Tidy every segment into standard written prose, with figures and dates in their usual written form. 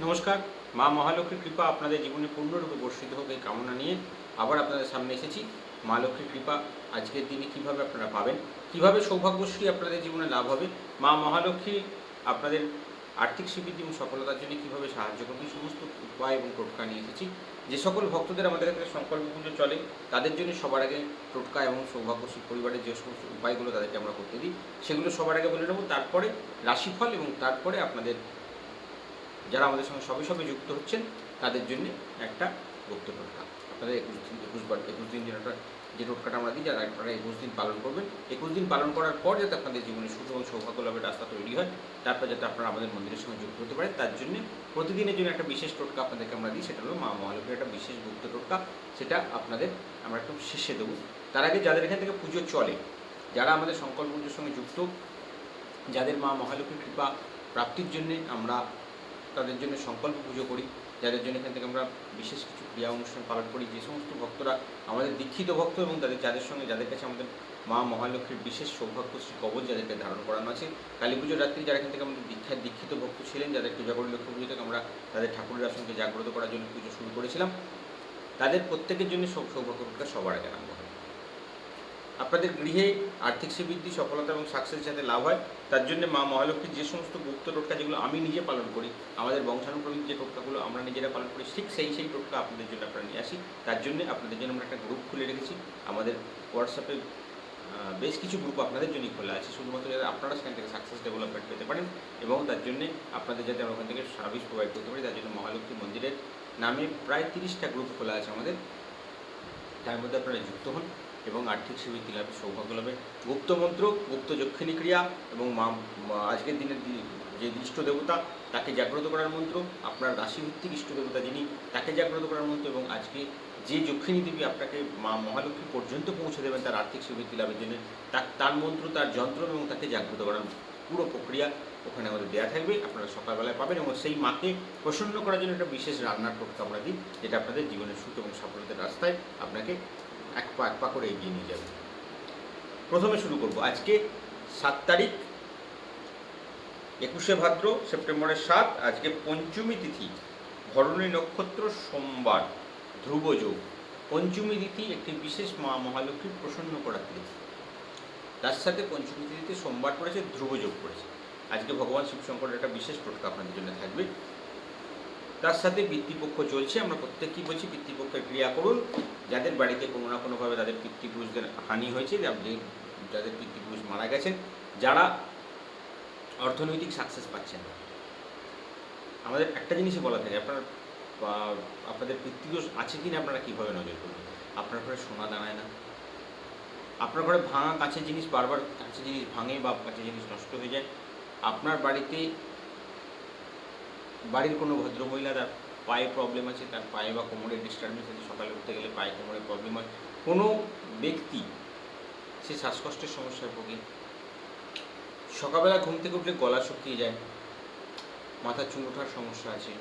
নমস্কার। মা মহালক্ষ্মীর কৃপা আপনাদের জীবনে পূর্ণরূপে বর্ষিত হোক এই কামনা নিয়ে আবার আপনাদের সামনে এসেছি। মা লক্ষ্মীর কৃপা আজকের দিনে কিভাবে আপনারা পাবেন, কিভাবে সৌভাগ্যশ্রী আপনাদের জীবনে লাভ হবে, মা মহালক্ষ্মী আপনাদের আর্থিক স্বীকৃতি এবং সফলতার জন্য কীভাবে সাহায্য করবেন, সমস্ত উপায় এবং টোটকা নিয়ে এসেছি। যে সকল ভক্তদের আমাদের কাছে সংকল্প পুজো চলে তাদের জন্য সবার আগে টোটকা এবং সৌভাগ্যশ্রী পরিবারের যে সমস্ত উপায়গুলো তাদেরকে আমরা করতে দিই সেগুলো সবার আগে বলে নেব, তারপরে রাশিফল এবং তারপরে আপনাদের যারা আমাদের সঙ্গে সবে যুক্ত হচ্ছেন তাদের জন্য একটা গুপ্ত টোটকা। আপনাদের 21 দিন যে টোটকাটা আমরা দিই, যারা আপনারা 21 দিন পালন করবেন, 21 দিন পালন করার পর যাতে আপনাদের জীবনে সুখ এবং সৌভাগ্য লাভের রাস্তা তৈরি হয়, তারপর যাতে আপনারা আমাদের মন্দিরের সঙ্গে যুক্ত হতে পারেন, তার জন্য প্রতিদিনের জন্য একটা বিশেষ টোটকা আপনাদেরকে আমরা দিই। সেটা হলো মা মহালক্ষ্মীর একটা বিশেষ গুপ্ত টোটকা। সেটা আপনাদের আমরা একটু শেষে দেবো। তার আগে যাদের এখান থেকে পুজো চলে, যারা আমাদের সংকল্প পুজোর সঙ্গে যুক্ত, যাদের মা মহালক্ষ্মীর কৃপা প্রাপ্তির জন্যে আমরা তাদের জন্য সংকল্প পুজো করি, যাদের জন্য এখান থেকে আমরা বিশেষ কিছু ক্রিয়া অনুষ্ঠান পালন করি, যে সমস্ত ভক্তরা আমাদের দীক্ষিত ভক্ত এবং যাদের কাছে আমাদের মা মহালক্ষ্মীর বিশেষ সৌভাগ্যশ্রী কবচ যাদেরকে ধারণ করানো আছে, কালী পুজোর রাত্রি যারা এখান থেকে আমাদের দীক্ষিত ভক্ত ছিলেন, যাদের পূজাগরী লক্ষ্মী পুজো থেকে আমরা তাদের ঠাকুরের আসনকে জাগ্রত করার জন্য পুজো শুরু করেছিলাম, তাদের প্রত্যেকের জন্য সৌভাগ্য সবার আগে আরম্ভ হয়। আপনাদের গৃহে আর্থিক শ্রীবৃদ্ধি, সফলতা এবং সাকসেস যাতে লাভ হয়, তার জন্য মা মহালক্ষ্মীর যে সমস্ত গুপ্ত টোটকা যেগুলো আমি নিজে পালন করি, আমাদের বংশানুক্রমিক যে টোটকাগুলো আমরা নিজেরা পালন করি, ঠিক সেই টোটকা আপনাদের জন্য আপনারা নিয়ে আসি। তার জন্য আপনাদের জন্য আমরা একটা গ্রুপ খুলে রেখেছি। আমাদের হোয়াটসঅ্যাপে বেশ কিছু গ্রুপ আপনাদের জন্যই খোলা আছে, শুধুমাত্র যাতে আপনারা সেখান থেকে সাকসেস ডেভেলপমেন্ট পেতে পারেন এবং তার জন্যে আপনাদের যাতে আমরা ওখান থেকে সার্ভিস প্রোভাইড করতে পারি, তার জন্য মহালক্ষ্মী মন্দিরের নামে প্রায় 30টা গ্রুপ খোলা আছে আমাদের। তার মধ্যে আপনারা যুক্ত হন এবং আর্থিক শ্রীবৃদ্ধি লাভের সৌভাগ্য লাভের গুপ্ত মন্ত্র, গুপ্ত যক্ষিণী ক্রিয়া এবং আজকের দিনের যে ইষ্ট দেবতা তাকে জাগ্রত করার মন্ত্র, আপনার রাশিভিত্তিক ইষ্ট দেবতা যিনি তাকে জাগ্রত করার মন্ত্র, এবং আজকে যে যক্ষিণী দেবী আপনাকে মা মহালক্ষ্মী পর্যন্ত পৌঁছে দেবেন তার আর্থিক শ্রীবৃদ্ধি লাভের জন্য, তার মন্ত্র, তার যন্ত্র এবং তাকে জাগ্রত করার পুরো প্রক্রিয়া ওখানে আমাদের দেওয়া থাকবে, আপনারা সকালবেলায় পাবেন। এবং সেই মাকে প্রসন্ন করার জন্য একটা বিশেষ রান্নার টোটকা আমরা দিই, যেটা আপনাদের জীবনের সুখ এবং সাফল্যতার রাস্তায় আপনাকে এক পা করে এগিয়ে নিয়ে যাবে। প্রথমে শুরু করব আজকে 7 তারিখ, 21শে ভাদ্র, সেপ্টেম্বরের 7। আজকে পঞ্চমী তিথি, ভরণী নক্ষত্র, সোমবার, ধ্রুবযোগ। পঞ্চমী তিথি একটি বিশেষ মা মহালক্ষ্মীর প্রসন্ন করার তিথি, তার সাথে পঞ্চমী তিথিতে সোমবার পড়েছে, ধ্রুবযোগ পড়েছে। আজকে ভগবান শিবশঙ্করের একটা বিশেষ টোটকা আপনাদের জন্য থাকবে। তার সাথে পিতৃপক্ষ চলছে, আমরা প্রত্যেককেই বলছি পিতৃপক্ষের ক্রিয়া করুন। যাদের বাড়িতে কোনো না কোনোভাবে তাদের পিতৃপুরুষদের হানি হয়েছে, যাদের পিতৃপুরুষ মারা গেছেন, যারা অর্থনৈতিক সাকসেস পাচ্ছেন না, আমাদের একটা জিনিসই বলা থাকে, আপনাদের পিতৃদোষ আছে কিনা আপনারা কীভাবে নজর করবেন। আপনার ঘরে সোনা দাঁড়ায় না, আপনার ঘরে ভাঙা কাঁচের জিনিস বারবার কাঁচের জিনিস ভাঙে বা কাঁচের জিনিস নষ্ট হয়ে যায়, আপনার বাড়ির কোনো ভদ্রমহিলা তার পায়ে প্রবলেম আছে, তার পায়ে বা কোমরের ডিস্টার্বেন্স আছে, সকালে উঠতে গেলে পায়ে কোমরের প্রবলেম হয়, কোনো ব্যক্তি সে শ্বাসকষ্টের সমস্যায় ভোগে, সকালবেলা ঘুম থেকে উঠলে গলা শুকিয়ে যায়, মাথার চুল ওঠার সমস্যা আছে,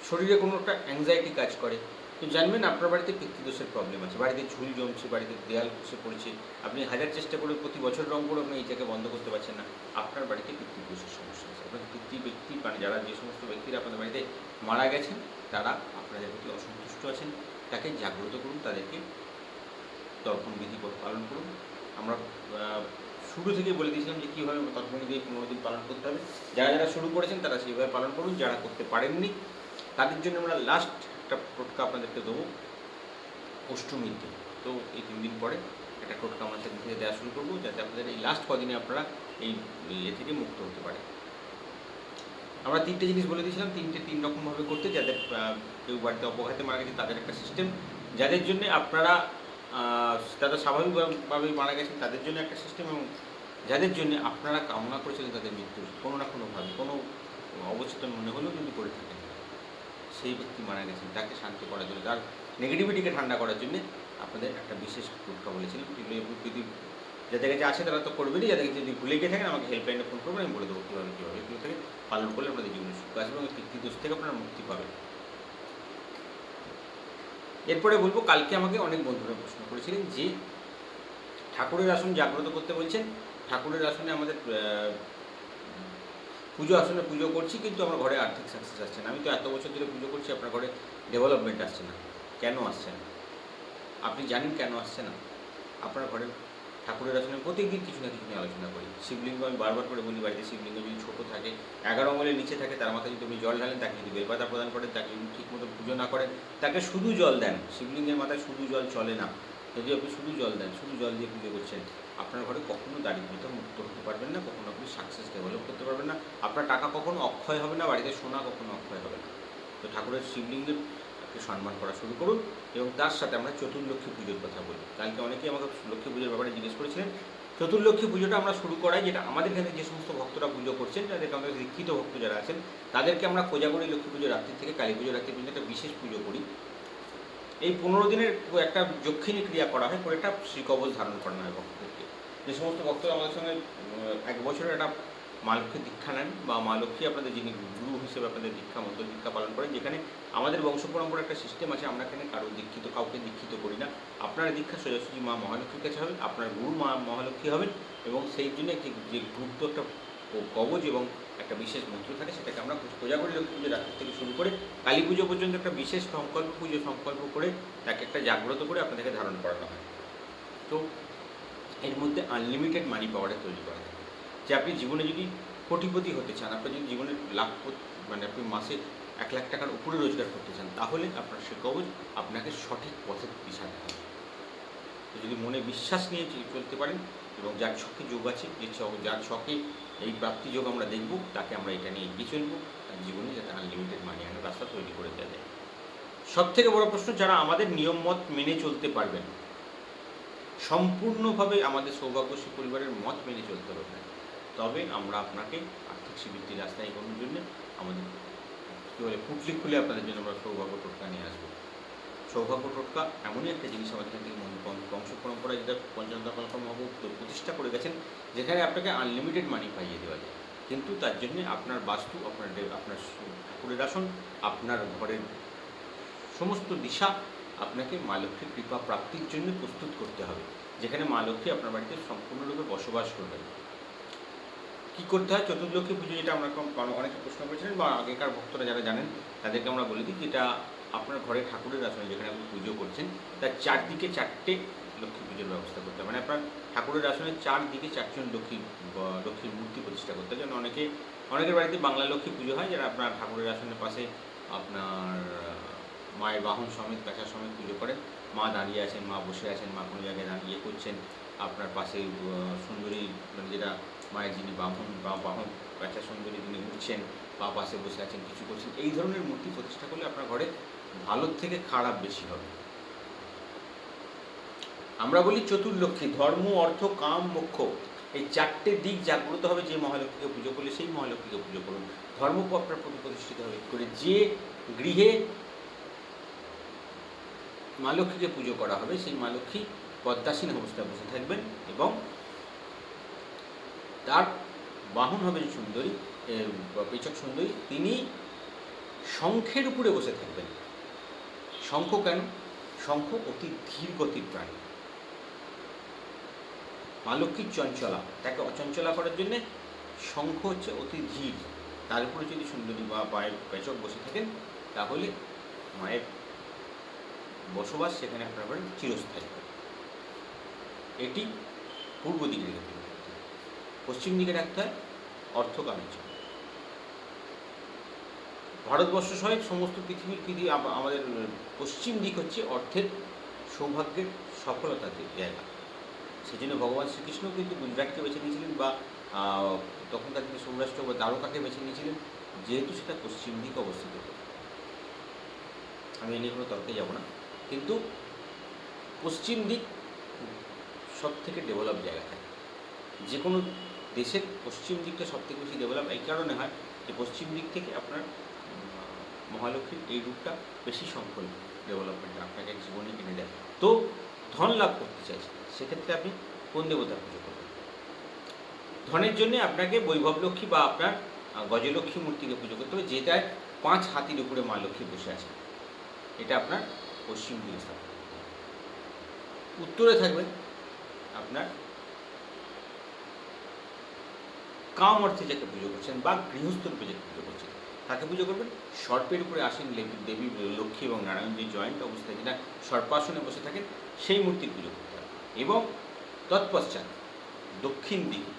শরীরে কোনো একটা অ্যাংজাইটি কাজ করে, তো জানবেন আপনার বাড়িতে পিতৃদোষের প্রবলেম আছে, বাড়িতে ঝুল জমছে, বাড়িতে দেয়াল খসে পড়েছে, আপনি হাজার চেষ্টা করে প্রতি বছর রং করে আপনি এইটাকে বন্ধ করতে পারছেন না, আপনার বাড়িতে পিতৃদোষের সমস্যা আছে। আপনার ব্যক্তি মানে যারা যে সমস্ত ব্যক্তিরা আপনাদের বাড়িতে মারা গেছেন তারা আপনাদের প্রতি অসন্তুষ্ট আছেন, তাকে জাগ্রত করুন, তাদেরকে তর্পণ বিধি পালন করুন। আমরা শুরু থেকে বলে দিয়েছিলাম যে কীভাবে তর্পণ বিধি 15 দিন পালন করতে হবে। যারা শুরু করেছেন তারা সেইভাবে পালন করুন, যারা করতে পারেননি তাদের জন্য আমরা লাস্ট একটা টোটকা আপনাদেরকে দেবো অষ্টমীর দিন। তো এই 3 দিন পরে একটা টোটকা আমরা সেদিন থেকে দেওয়া শুরু করবো, যাতে আপনাদের এই লাস্ট কদিনে আপনারা এই থেকে মুক্ত হতে পারে। আমরা 3টে জিনিস বলে দিয়েছিলাম, 3 রকমভাবে করতে, যাদের কেউ বাড়িতে অপঘাতে মারা গেছে তাদের একটা সিস্টেম, যাদের জন্যে তারা স্বাভাবিকভাবেই মারা গেছেন তাদের জন্য একটা সিস্টেম, এবং যাদের জন্য আপনারা কামনা করেছিলেন তাদের মৃত্যু কোনো না কোনোভাবে কোনো অবচেতন মনে হলেও যদি করে থাকেন, সেই ব্যক্তি মারা গেছেন তাকে শান্ত করার জন্য, তার নেগেটিভিটিকে ঠান্ডা করার জন্য আপনাদের একটা বিশেষ টোটকা বলেছিলাম। যদি যাদের কাছে আছে তারা তো করবেনই, যাদের কাছে যদি ভুলে গিয়ে থাকেন আমাকে হেল্পলাইনে ফোন করবেন, আমি বলে দেবো কীভাবে এগুলো থেকে পালন করলে আপনাদের জীবনে সুখ আসবে এবং পিতৃদোষ থেকে আপনারা মুক্তি পাবেন। এরপরে বলবো, কালকে আমাকে অনেক বন্ধুরা প্রশ্ন করেছিলেন যে ঠাকুরের আসন জাগ্রত করতে বলছেন, ঠাকুরের আসনে আমাদের পুজো আসনে পুজো করছি কিন্তু আমার ঘরে আর্থিক সাকসেস আসছে না। আমি তো এত বছর ধরে পুজো করছি, আপনার ঘরে ডেভেলপমেন্ট আসছে না। কেন আসছে না? আপনি জানেন কেন আসছে না? আপনার ঘরের ঠাকুরের আসনে প্রত্যেকদিন কিছু না কিছু নিয়ে আলোচনা করি। শিবলিঙ্গ আমি বারবার করে বলি, বাড়িতে শিবলিঙ্গ যদি ছোটো থাকে, 11 আঙুলের নিচে থাকে, তার মাথায় যদি আপনি জল ঢালেন, তাকে যদি বেলপাতা প্রদান করেন, তাকে যদি ঠিকমতো পুজো না করেন, তাকে শুধু জল দেন, শিবলিঙ্গের মাথায় শুধু জল চলে না। যদি আপনি শুধু জল দেন, শুধু জল দিয়ে পুজো করছেন, আপনার ঘরে কখনো দারিদ্রতা মুক্ত হতে পারবেন না, কখনো আপনি সাকসেস ডেভেলপ করতে পারবেন না, আপনার টাকা কখনো অক্ষয় হবে না, বাড়িতে সোনা কখনো অক্ষয় হবে না। তো ঠাকুরের শিবলিঙ্গের সম্মান করা শুরু করুন, এবং তার সাথে আমরা চতুর্লক্ষ্মী পুজোর কথা বলি। কালকে অনেকেই আমাকে লক্ষ্মী পুজোর ব্যাপারে জিজ্ঞেস করেছিলেন। চতুর্লক্ষ্মী পুজোটা আমরা শুরু করাই, যেটা আমাদের এখানে যে সমস্ত ভক্তরা পুজো করছেন, যাদেরকে আমাদের দীক্ষিত ভক্ত যারা আছেন, তাদেরকে আমরা কোজাগরী লক্ষ্মী পুজো রাত্রি থেকে কালী পুজো রাত্রি পর্যন্ত একটা বিশেষ পুজো করি। এই 15 দিনের একটা যক্ষিণী ক্রিয়া করা হয়, করে একটা শ্রীকবচ ধারণ করানো হয় ভক্তদেরকে। যে সমস্ত ভক্তরা আমাদের সঙ্গে 1 বছরের একটা মা লক্ষ্মীর দীক্ষা নেন, বা মা লক্ষ্মী আপনাদের যিনি গুরু হিসেবে আপনাদের দীক্ষা মন্ত্র দীক্ষা পালন করেন, যেখানে আমাদের বংশ পরম্পরা একটা সিস্টেম আছে, আমরা এখানে কাউকে দীক্ষিত করি না। আপনার দীক্ষা সোজাসুজি মা মহালক্ষ্মীর কাছে হবে, আপনার গুরু মা মহালক্ষ্মী হবেন, এবং সেই জন্য যে গুপ্ত একটা কবচ এবং একটা বিশেষ মন্ত্র থাকে, সেটাকে আমরা কোজাগরী লক্ষ্মী পুজো রাত্রি থেকে শুরু করে কালী পুজো পর্যন্ত একটা বিশেষ সংকল্প করে তাকে একটা জাগ্রত করে আপনাদেরকে ধারণ করানো হয়। তো এর মধ্যে আনলিমিটেড মানি পাওয়ারে তৈরি করা থাকে, যে আপনি জীবনে যদি কোটিপতি হতে চান, আপনি যদি জীবনে মানে আপনি মাসে 1 লাখ টাকার উপরে রোজগার করতে চান, তাহলে আপনার সে কবচ আপনাকে সঠিক পথে দিশা দেখাবে। যদি মনে বিশ্বাস নিয়ে চলতে পারেন, এবং যার ছকে যোগ আছে, যার ছকে এই প্রাপ্তি যোগ আমরা দেখব, তাকে আমরা এটা নিয়ে এগিয়ে চলবো, আর জীবনে যাতে আনলিমিটেড মানি আনার রাস্তা তৈরি করে দেওয়া যায়। সবথেকে বড় প্রশ্ন, যারা আমাদের নিয়ম মত মেনে চলতে পারবেন, সম্পূর্ণভাবে আমাদের সৌভাগ্যশ্রী পরিবারের মত মেনে চলতে হবে, তবে আমরা আপনাকে আর্থিক শ্রীবৃদ্ধির রাস্তায় এগোনোর জন্য আমাদের কী বলে পুটলি খুলে আপনাদের জন্য আমরা সৌভাগ্য টোটকা নিয়ে আসবো। সৌভাগ্য টোটকা এমনই একটা জিনিস আমাদের এখান থেকে বংশ পরম্পরা, যেটা পঞ্চানন্দ মহাপ্রভু প্রতিষ্ঠা করে গেছেন, যেখানে আপনাকে আনলিমিটেড মানি পাইয়ে দেওয়া যায়। কিন্তু তার জন্য আপনার বাস্তু, আপনার ঠাকুরের আসন, আপনার ঘরের সমস্ত দিশা আপনাকে মা লক্ষ্মীর কৃপা প্রাপ্তির জন্য প্রস্তুত করতে হবে, যেখানে মা লক্ষ্মী আপনার বাড়িতে সম্পূর্ণরূপে বসবাস করবেন। কী করতে হয়? চতুর্লক্ষ্মী পুজো, যেটা আমরা অনেকে প্রশ্ন করেছিলেন, বা আগেকার ভক্তরা যারা জানেন তাদেরকে আমরা বলে দিই, যেটা আপনার ঘরে ঠাকুরের আসনে যেখানে আপনি পুজো করছেন, তার চারদিকে 4টে লক্ষ্মী পুজোর ব্যবস্থা করতে হবে। মানে আপনার ঠাকুরের আসনের চারদিকে 4জন লক্ষ্মীর মূর্তি প্রতিষ্ঠা করতে হবে। যেন অনেকের বাড়িতে বাংলা লক্ষ্মী পুজো হয়, যারা আপনার ঠাকুরের আসনের পাশে আপনার মায়ের বাহন সমেত, পেঁচা সমেত পুজো করেন। মা দাঁড়িয়ে আছেন, মা বসে আছেন, মা কোনো জায়গায় দাঁড়িয়ে করছেন, আপনার পাশে সুন্দরী, মানে যেটা মায়ের যিনি বাহন পেঁচা সুন্দরী যিনি উঠছেন, বা পাশে বসে আছেন, কিছু করছেন, এই ধরনের মূর্তি প্রতিষ্ঠা করলে আপনার ঘরে ভালোর থেকে খারাপ বেশি হবে। আমরা বলি চতুর্লক্ষ্মী, ধর্ম, অর্থ, কাম, মোক্ষ, এই 4টে দিক জাগ্রত হবে যে মহালক্ষ্মীকে পুজো করলে, সেই মহালক্ষ্মীকে পুজো করুন। ধর্ম আপনার প্রতিষ্ঠিত হবে করে, যে গৃহে মা লক্ষ্মীকে পুজো করা হবে, সেই মা লক্ষ্মী পদ্মাসীন অবস্থায় বসে থাকবেন, এবং তার বাহন হবেন সুন্দরী, পেচক সুন্দরী, তিনি শঙ্খের উপরে বসে থাকবেন। শঙ্খ কেন? শঙ্খ অতি ধীর গতির প্রাণী। মা লক্ষ্মীর চঞ্চলা, তাকে অচঞ্চলা করার জন্যে শঙ্খ হচ্ছে অতি ধীর। তার উপরে যদি সুন্দরী বা পায়ের পেচক বসে থাকেন, তাহলে মায়ের বসবাস সেখানে আপনার বাড়ি চিরস্থায়ী। এটি পূর্ব দিকে রাখতে হয়, পশ্চিম দিকে রাখতে হয় অর্থকামের জন্য। ভারতবর্ষ সহ সমস্ত পৃথিবী আমাদের পশ্চিম দিক হচ্ছে অর্থের, সৌভাগ্যের, সফলতার জায়গা। সেই জন্য ভগবান শ্রীকৃষ্ণ কিন্তু গুজরাটকে বেছে নিয়েছিলেন, বা তখনকার দিকে সৌরাষ্ট্র বা দ্বারকাকে বেছে নিয়েছিলেন, যেহেতু সেটা পশ্চিম দিকে অবস্থিত। আমি এ নিয়ে কোনো তর্কে যাব না, কিন্তু পশ্চিম দিক সব থেকে ডেভেলপ জায়গা থাকে। যে কোনো দেশের পশ্চিম দিকটা সব থেকে বেশি ডেভেলপ এই কারণে হয় যে পশ্চিম দিক থেকে আপনার মহালক্ষ্মীর এই রূপটা বেশি সফল ডেভেলপমেন্ট আপনাকে জীবনে এনে দেয়। তো ধন লাভ করতে চাইছেন, সেক্ষেত্রে আপনি কোন দেবতার পুজো করবেন? ধনের জন্য আপনাকে বৈভব লক্ষ্মী বা আপনার গজলক্ষ্মী মূর্তিকে পুজো করতে হবে, যেটায় 5 হাতির উপরে মা লক্ষ্মী বসে আছে। এটা আপনার পশ্চিম দিকে স্থাপন। উত্তরে থাকবেন আপনার কাম অর্থে যাকে পুজো করছেন বা গৃহস্থ রূপে যাকে পুজো করছেন তাকে পুজো করবেন। সর্পের উপরে আসেন দেবী লক্ষ্মী এবং নারায়ণ যে জয়েন্ট অবস্থায় যেটা সর্পাসনে বসে থাকেন সেই মূর্তির পুজো করতে হবে। এবং তৎপশ্চাৎ দক্ষিণ দিকে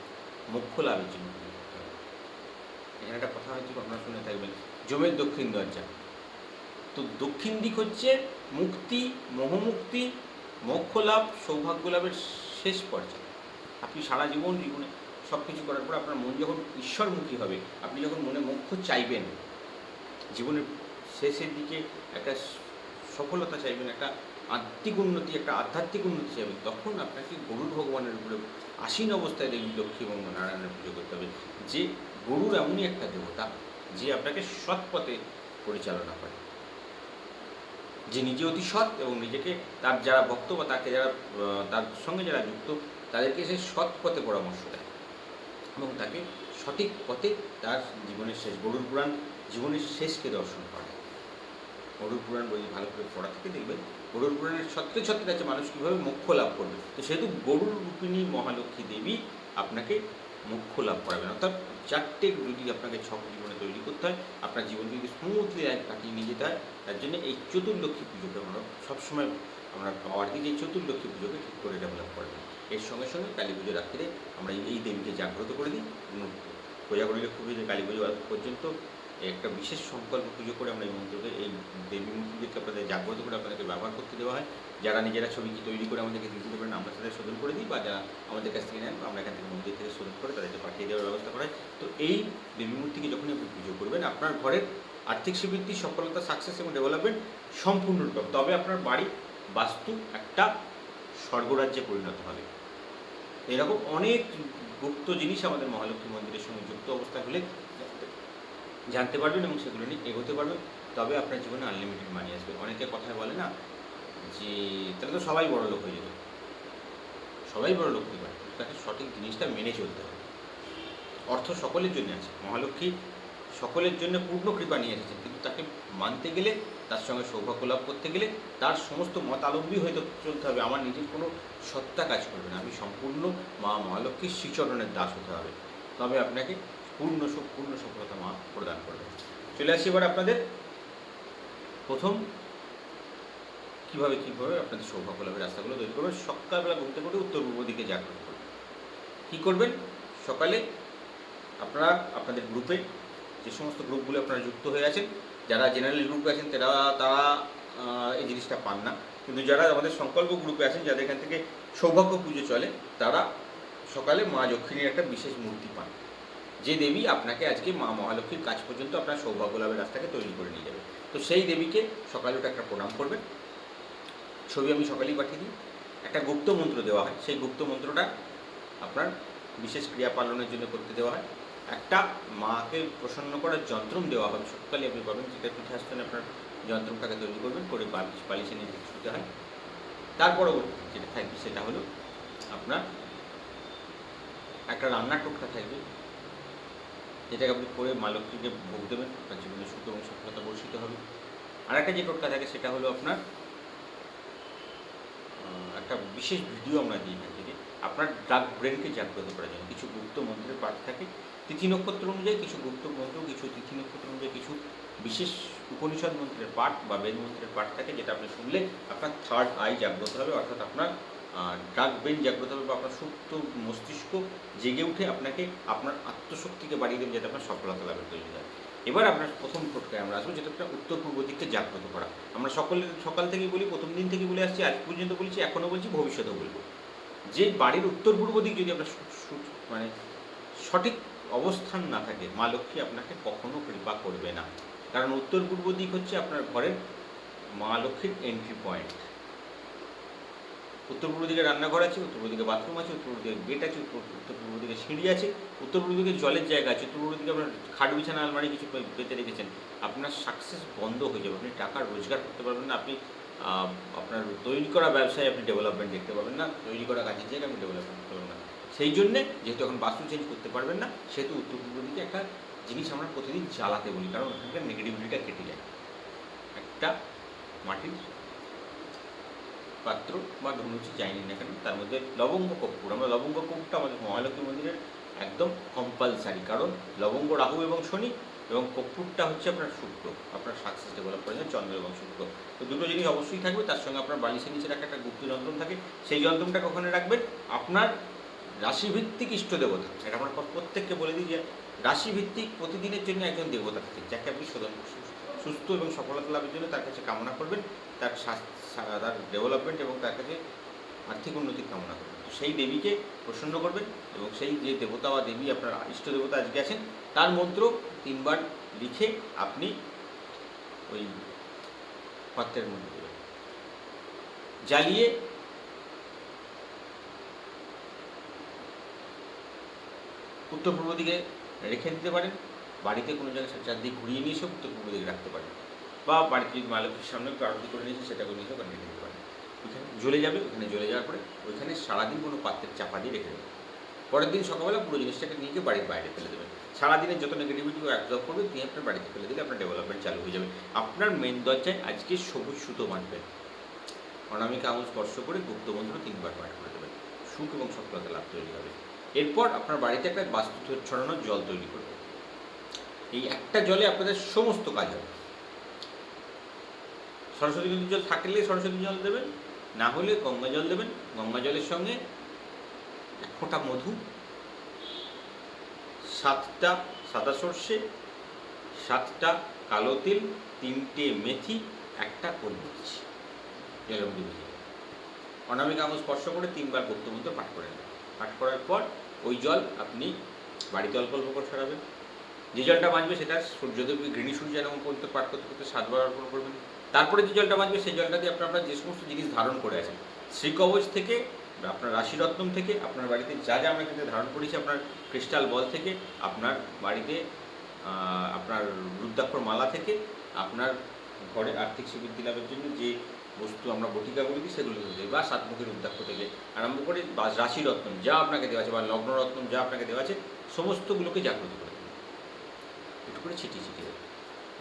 মোক্ষ লাভের জন্য পুজো করতে হবে। এখানে একটা কথা হয়তো আপনারা শুনে থাকবেন, জমের দক্ষিণ দরজা। তো দক্ষিণ দিক হচ্ছে মুক্তি, মোহমুক্তি, মোক্ষ লাভ, সৌভাগ্য লাভের শেষ পর্যায়ে। আপনি সারা জীবনে সব কিছু করার পর আপনার মন যখন ঈশ্বরমুখী হবে, আপনি যখন মনে মোক্ষ চাইবেন, জীবনের শেষের দিকে একটা সফলতা চাইবেন, একটা আত্মিক উন্নতি, একটা আধ্যাত্মিক উন্নতি চাইবেন, তখন আপনাকে গরুর ভগবানের উপরে আসীন অবস্থায় দেবী লক্ষ্মী এবং নারায়ণের পুজো করতে হবে। যে গরুর এমনই একটা দেবতা যে আপনাকে সৎ পথে পরিচালনা করে, যে নিজে অতি সৎ এবং নিজেকে তার যারা ভক্ত বা তাকে যারা তার সঙ্গে যারা যুক্ত তাদেরকে সে সৎ পথে পরামর্শ দেয় এবং তাকে সঠিক পথে তার জীবনের শেষ, গরুর পুরাণ জীবনের শেষকে দর্শন করে। গরুর পুরাণ বই ভালো করে পড়া থেকে দেখবেন গরুর পুরাণের ছত্রে ছত্রে আছে মানুষ কীভাবে মোক্ষ লাভ করবে। তো সেহেতু গরুর রূপিণী মহালক্ষ্মী দেবী আপনাকে মোক্ষ লাভ করাবেন। অর্থাৎ চারটে যদি আপনাকে ছক জীবনে তৈরি করতে হয়, আপনার জীবনকে যদি স্মুথলি কাটিয়ে নিয়ে যেতে হয়, তার জন্য এই চতুর্লক্ষ্মী পুজোকে আমরা সবসময় আমরা পাওয়ার দিকে এই চতুর্লক্ষ্মী পুজোকে ঠিক করে ডেভেলপ করবেন। এর সঙ্গে সঙ্গে কালী পুজো রাত্রে আমরা এই দেবীকে জাগ্রত করে দিই। কোজাগরী লক্ষ্মী পুজো, কালী পুজো পর্যন্ত একটা বিশেষ সংকল্প পুজো করে আমরা এই মন্ত্রকে, এই দেবী মূর্তিদেরকে আপনাদের জাগ্রত করে আপনাদেরকে ব্যবহার করতে দেওয়া হয়। যারা নিজেরা ছবি তৈরি করে আমাদেরকে দিতে পারেন, আমরা তাদের শোধন করে দিই, বা যারা আমাদের কাছ থেকে নেন আমরা এখান থেকে মন্দির থেকে শোধন করে তাদেরকে পাঠিয়ে দেওয়ার ব্যবস্থা করা হয়। তো এই দেবী মূর্তিকে যখনই আপনি পুজো করবেন, আপনার ঘরের আর্থিক সমৃদ্ধি, সফলতা, সাকসেস এবং ডেভেলপমেন্ট সম্পূর্ণরূপে, তবে আপনার বাড়ি বাস্তু একটা স্বর্গরাজ্যে পরিণত হবে। এরকম অনেক গুপ্ত জিনিস আমাদের মহালক্ষ্মী মন্দিরের সঙ্গে যুক্ত অবস্থা হলে জানতে পারবেন এবং সেগুলো নিয়ে এগোতে পারবেন, তবে আপনার জীবনে আনলিমিটেড মানি আসবে। অনেকে কথায় বলে না যে তাহলে তো সবাই বড় লোক হয়ে যেত, সবাই বড় লোক হতে পারে, তাকে সঠিক জিনিসটা মেনে চলতে হবে। অর্থ সকলের জন্য আছে, মহালক্ষ্মী সকলের জন্য পূর্ণ কৃপা নিয়ে এসেছেন, কিন্তু তাকে মানতে গেলে, তার সঙ্গে সৌভাগ্য লাভ করতে গেলে তার সমস্ত মতালম্বী হয়ে চলতে হবে। আমার নিজের কোনো সত্তা কাজ করবে না, আমি সম্পূর্ণ মা মহালক্ষ্মীর শ্রীচরণের দাস হতে হবে, তবে আপনাকে পূর্ণ সফলতা মা প্রদান করবে। চলে আসি এবার আপনাদের প্রথম কীভাবে আপনাদের সৌভাগ্য লাভের রাস্তাগুলো তৈরি করবেন। সকালবেলা ঘুরতে ঘুরতে উত্তর পূর্ব দিকে জাগ্রত করবেন। কী করবেন? সকালে আপনারা আপনাদের গ্রুপে, যে সমস্ত গ্রুপগুলো আপনারা যুক্ত হয়ে আছেন, যারা জেনারেল গ্রুপে আছেন তারা এই জিনিসটা পান না, কিন্তু যারা আমাদের সংকল্প গ্রুপে আছেন, যাদের এখান থেকে সৌভাগ্য পুজো চলে, তারা সকালে মা যক্ষিণীর একটা বিশেষ মূর্তি পান, যে দেবী আপনাকে আজকে মা মহালক্ষ্মীর কাজ পর্যন্ত আপনার সৌভাগ্য লাভের রাস্তাকে তৈরি করে নিয়ে যাবে। তো সেই দেবীকে সকালে ওটা একটা প্রণাম করবেন। ছবি আমি সকালেই পাঠিয়ে দিই। একটা গুপ্ত মন্ত্র দেওয়া হয়, সেই গুপ্ত মন্ত্রটা আপনার বিশেষ ক্রিয়া পালনের জন্য করতে দেওয়া হয়। একটা মাকে প্রসন্ন করার যন্ত্রম দেওয়া হবে, সকালে আপনি পাবেন, যেটা পীঠাস্থানে আপনার যন্ত্রমটাকে তৈরি করবেন, করে বালিশে নিয়ে শুতে হয়। তার পরবর্তী যেটা থাকবে সেটা হলো আপনার একটা রান্নার টোটকা থাকবে, যেটাকে আপনি করে মা লক্ষ্মীকে ভোগ দেবেন, আপনার জীবনে সুখ এবং সফলতা বর্ষিত হবে। আর একটা যে টোটকা থাকে সেটা হলো আপনার একটা বিশেষ ভিডিও আমরা দিই এখান থেকে, আপনার ডার্ক ব্রেনকে জাগ্রত করার জন্য কিছু গুপ্ত মন্ত্রের পাঠ থাকে, তিথি নক্ষত্র অনুযায়ী কিছু গুপ্ত মন্ত্র, কিছু তিথি নক্ষত্র অনুযায়ী কিছু বিশেষ উপনিষদ মন্ত্রের পাঠ বা বেদ মন্ত্রের পাঠ থাকে, যেটা আপনি শুনলে আপনার থার্ড আই জাগ্রত হবে, অর্থাৎ আপনার ডার্ক ব্রেন জাগ্রত হবে, বা আপনার সুপ্ত মস্তিষ্ক জেগে উঠে আপনাকে আপনার আত্মশক্তিকে বাড়িয়ে দেবে, যাতে আপনার সফলতা লাভের তৈরি হয়। এবার আপনার প্রথম টোটকায় আমরা আসবো, যেটা আপনার উত্তর পূর্ব দিককে জাগ্রত করা। আমরা সকাল থেকেই বলি, প্রথম দিন থেকে বলে আসছি, আজ পর্যন্ত বলছি, এখনও বলছি, ভবিষ্যতেও বলবো, যে বাড়ির উত্তর পূর্ব দিক যদি আপনার মানে সঠিক অবস্থান না থাকে, মা লক্ষ্মী আপনাকে কখনো কৃপা করবে না। কারণ উত্তর পূর্ব দিক হচ্ছে আপনার ঘরের মা লক্ষ্মীর এন্ট্রি পয়েন্ট। উত্তর পূর্ব দিকে রান্নাঘর আছে, উত্তর পূর্ব দিকে বাথরুম আছে, উত্তর পূর্ব দিকে গেট আছে, উত্তর পূর্ব দিকে সিঁড়ি আছে, উত্তর পূর্ব দিকে জলের জায়গা আছে, উত্তর পূর্ব দিকে আপনার খাট বিছানা আলমারি কিছু পেতে রেখেছেন, আপনার সাকসেস বন্ধ হয়ে যাবে, আপনি টাকা রোজগার করতে পারবেন না, আপনি আপনার তৈরি করা ব্যবসায় আপনি ডেভেলপমেন্ট দেখতে পাবেন না, তৈরি করা কাজের জায়গায় আপনি ডেভেলপমেন্ট করতে পারবেন না। সেই জন্যে যেহেতু এখন বাস্তু চেঞ্জ করতে পারবেন না, সেহেতু উত্তর পূর্ব দিকে একটা জিনিস আমরা প্রতিদিন জ্বালাতে বলি, কারণ ওখানকার নেগেটিভিটিটা কেটে যায়। একটা মাটির পাত্র বা ধনুচি যায়নি না কেন, তার মধ্যে লবঙ্গ কর্পূর, আমরা লবঙ্গ কর্পূরটা আমাদের মহালক্ষ্মী মন্দিরের একদম কম্পালসারি, কারণ লবঙ্গ রাহু এবং শনি এবং কর্পূরটা হচ্ছে আপনার শুক্র, আপনার সাকসেস ডেভেলপ করেছেন চন্দ্র এবং শুক্র। তো দুটো জিনিস অবশ্যই থাকবে, তার সঙ্গে আপনার বালিশের নিচে রাখা একটা গুপ্ত যন্ত্রম থাকে, সেই যন্ত্রমটা কখনো রাখবেন আপনার রাশিভিত্তিক ইষ্ট দেবতা। এটা আমরা প্রত্যেককে বলে দিই যে রাশিভিত্তিক প্রতিদিনের জন্য একজন দেবতা থাকে, যাকে আপনি সুস্থ এবং সফলতা লাভের জন্য তার কাছে কামনা করবেন, তার তার ডেভেলপমেন্ট এবং তার কাছে আর্থিক উন্নতির কামনা করবেন। তো সেই দেবীকে প্রসন্ন করবেন এবং সেই যে দেবতা বা দেবী আপনার ইষ্ট দেবতা আজকে আছেন তার মন্ত্র 3 বার লিখে আপনি ওই পাত্রের মধ্যে দেবেন, জ্বালিয়ে উত্তর পূর্ব দিকে রেখে দিতে পারেন। বাড়িতে কোনো জায়গায় চারদিকে ঘুরিয়ে নিয়ে এসে উত্তর পূর্ব দিকে রাখতে পারেন, বা বাড়িতে যদি মা লক্ষ্মীর সামনে একটু আরতি করে নিয়েছে সেটাকে নিয়ে এসে ওখানে রেখে দিতে পারেন। ওইখানে জ্বলে যাবে, ওখানে জ্বলে যাওয়ার পরে ওইখানে সারাদিন কোনো পাত্রের চাপা দিয়ে রেখে দেবেন। পরের দিন সকালবেলা পুরো জিনিসটাকে নিয়ে গিয়ে বাড়ির বাইরে ফেলে দেবেন। সারাদিনের যত নেগেটিভিটি অ্যাবজর্ব করবে তিনি আপনার বাড়িতে ফেলে দিলে আপনার ডেভেলপমেন্ট চালু হয়ে যাবে। আপনার মেন দরজায় আজকে সবুজ সুতো বাঁধবেন, অনামিকা আঙুল স্পর্শ করে গুপ্ত মন্ত্র 3 বার পাঠ করে দেবেন, সুখ এবং সফলতা লাভ তৈরি হবে। এরপর আপনার বাড়িতে একটা বাস্তু ছড়ানোর জল তৈরি করবেন। এই একটা জলে আপনাদের সমস্ত কাজ হবে। সরস্বতী নদীর জল থাকলে সরস্বতী জল দেবেন, না হলে গঙ্গা জল দেবেন। গঙ্গা জলের সঙ্গে 1 ফোঁটা মধু, 7টা সাদা সর্ষে, 7টা কালো তিল, 3টে মেথি, 1টা গোলমরিচ জলের মধ্যে ভিজিয়ে অনামিকা আঙুল স্পর্শ করে 3 বার গুপ্ত মন্ত্র পাঠ করে নেবেন। পাঠ করার পর ওই জল আপনি বাড়িতে অল্প অল্প করে ছড়াবেন। যে জলটা বাঁচবে সেটা সূর্যদেবকে গৃহী সূর্য এবং পর্যন্ত পাঠ করতে করতে 7 বার অর্পণ করবেন। তারপরে যে জলটা বাঁচবে সেই জলটা দিয়ে আপনারা যে সমস্ত জিনিস ধারণ করে আছেন, শ্রীকবচ থেকে আপনার রাশিরত্নম থেকে, আপনার বাড়িতে যা যা আমরা কিন্তু ধারণ করেছি, আপনার ক্রিস্টাল বল থেকে, আপনার বাড়িতে আপনার রুদ্রাক্ষর মালা থেকে, আপনার ঘরে আর্থিক সমৃদ্ধি লাভের জন্য যে বস্তু আমরা বটিকা বলে দিই সেগুলো থেকে, বা 7মুখী রুদ্রাক্ষ থেকে আরম্ভ করে বা রাশিরত্নম যা আপনাকে দেওয়া আছে বা লগ্নরত্নম যা আপনাকে দেওয়া আছে সমস্তগুলোকে জাগ্রত করে দেবেন, একটু করে ছিটিয়ে ছিটিয়ে দেবেন।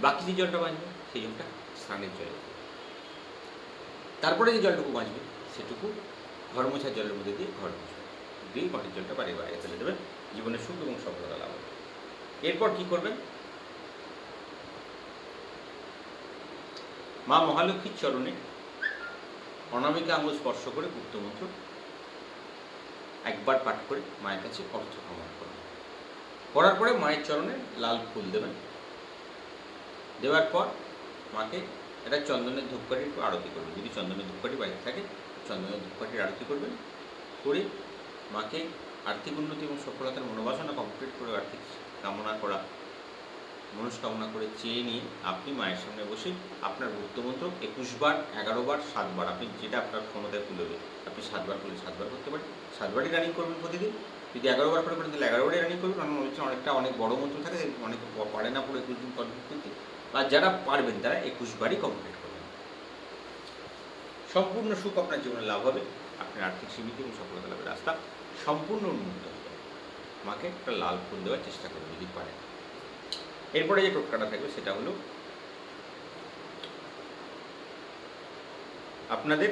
বাকি যে জলটা বাঁচবে সেই জলটা স্নানের জলে, তারপরে যে জলটুকু বাঁচবে সেটুকু ঘর মোছার জলের মধ্যে দিয়ে ঘর মুছবেন, দিয়ে ঘরের জলটা বাড়ির বাইরে ফেলে দেবেন। জীবনের সুখ এবং সফলতা লাভ হবে। এরপর কী করবেন, মা মহালক্ষ্মীর চরণে অনামিকা আঙুল স্পর্শ করে গুপ্ত মন্ত্র 1 বার পাঠ করে মায়ের কাছে অর্থ কামনা করবেন। করার পরে মায়ের চরণে লাল ফুল দেবেন। দেওয়ার পর মাকে একটা চন্দনের ধূপকাঠির আরতি করবেন। যদি চন্দনের ধূপকাঠি বাড়িতে থাকে চন্দনের ধূপকাঠির আরতি করবেন, করে মাকে আর্থিক উন্নতি এবং সফলতার মনোবাসনা কমপ্লিট করে আর্থিক কামনা করা মনস্কামনা করে চেয়ে নিয়ে আপনি মায়ের সামনে বসে আপনার গুপ্তমন্ত্র 21 বার, 11 বার, 7 বার, আপনি যেটা আপনার ক্ষমতায় তুলবে আপনি 7 বার করলে 7 বার করতে পারেন। 7 বারই রানিং করবেন প্রতিদিন। যদি 11 বার করে করেন তাহলে 11 বারই রানিং করবেন। কারণ হচ্ছে অনেক বড় মন্ত্র থাকে, অনেকে পারে না পুরো 21 দিন কমপ্লিট করতে, আর যারা পারবেন তারা 21 বারই কমপ্লিট করবেন। সম্পূর্ণ সুখ আপনার জীবনে লাভ হবে, আপনার আর্থিক সমৃদ্ধি এবং সফলতা লাভের রাস্তা সম্পূর্ণ উন্মুক্ত হবে। মাকে একটা লাল ফুল দেওয়ার চেষ্টা করবেন যদি পারেন। এরপরে যে টোটকাটা থাকবে সেটা হলো আপনাদের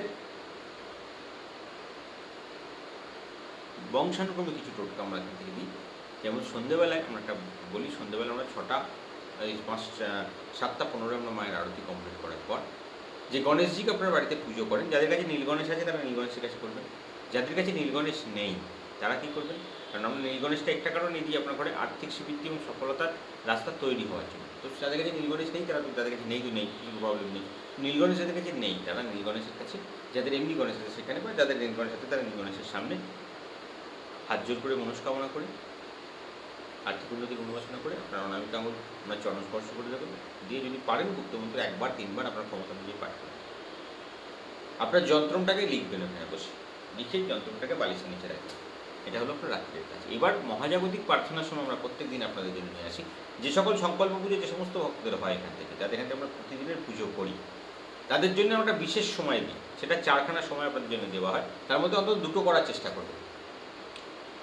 বংশানুক্রমে কিছু টোটকা আমরা এখান থেকে দিই। যেমন সন্ধ্যেবেলায় আমরা একটা বলি, সন্ধ্যেবেলা আমরা 7টা 15 আমরা মায়ের আরতি কমপ্লিট করার পর যে গণেশজিকে আপনার বাড়িতে পুজো করেন, যাদের কাছে নীল গণেশ আছে তারা নীল গণেশের কাছে করবেন, যাদের কাছে নীল গণেশ নেই তারা কী করবেন, কারণ আমরা নীল গণেশটা একটা কারণে দিই আপনার ঘরে আর্থিক সমৃদ্ধি এবং সফলতার রাস্তা তৈরি হওয়ার জন্য। তো যাদের কাছে নীল গণেশ নেই তারা, যাদের কাছে নেই তো নেই, কিছু প্রবলেম নেই। নীল গণেশ যাদের কাছে নেই তারা নীল গণেশের কাছে, যাদের এমনি গণেশ আছে সেখানে, বা যাদের নীল গণেশ আছে তারা নীল গণেশের সামনে হাত জোর করে মনস্কামনা করে আর্থিক উন্নতি অনুবাসনা করে আপনার অনামিকা আঙুল আপনার চরণ স্পর্শ করে দেবেন। দিয়ে যদি পারেন গুপ্তমন্ত্র 1 বার 3 বার আপনার ক্ষমতা অনুযায়ী পাঠ করবেন। আপনার যন্ত্রটাকে লিখবেন, ওখানে বসে লিখে যন্ত্রটাকে বালিশের নিচে রাখবেন। এটা হলো আপনার রাত্রের কাজ। এবার মহাজাগতিক প্রার্থনার সময় আমরা প্রত্যেক দিন আপনাদের জন্য নিয়ে আসি যে সকল সংকল্প পুজো যে সমস্ত ভক্তদের হয় এখান থেকে, যাদের এখান থেকে আমরা প্রতিদিনের পুজো করি তাদের জন্য আমরা বিশেষ সময় দিই, সেটা 4খানা সময় আপনাদের জন্য দেওয়া হয়। তার মধ্যে অন্তত 2টো করার চেষ্টা করবেন।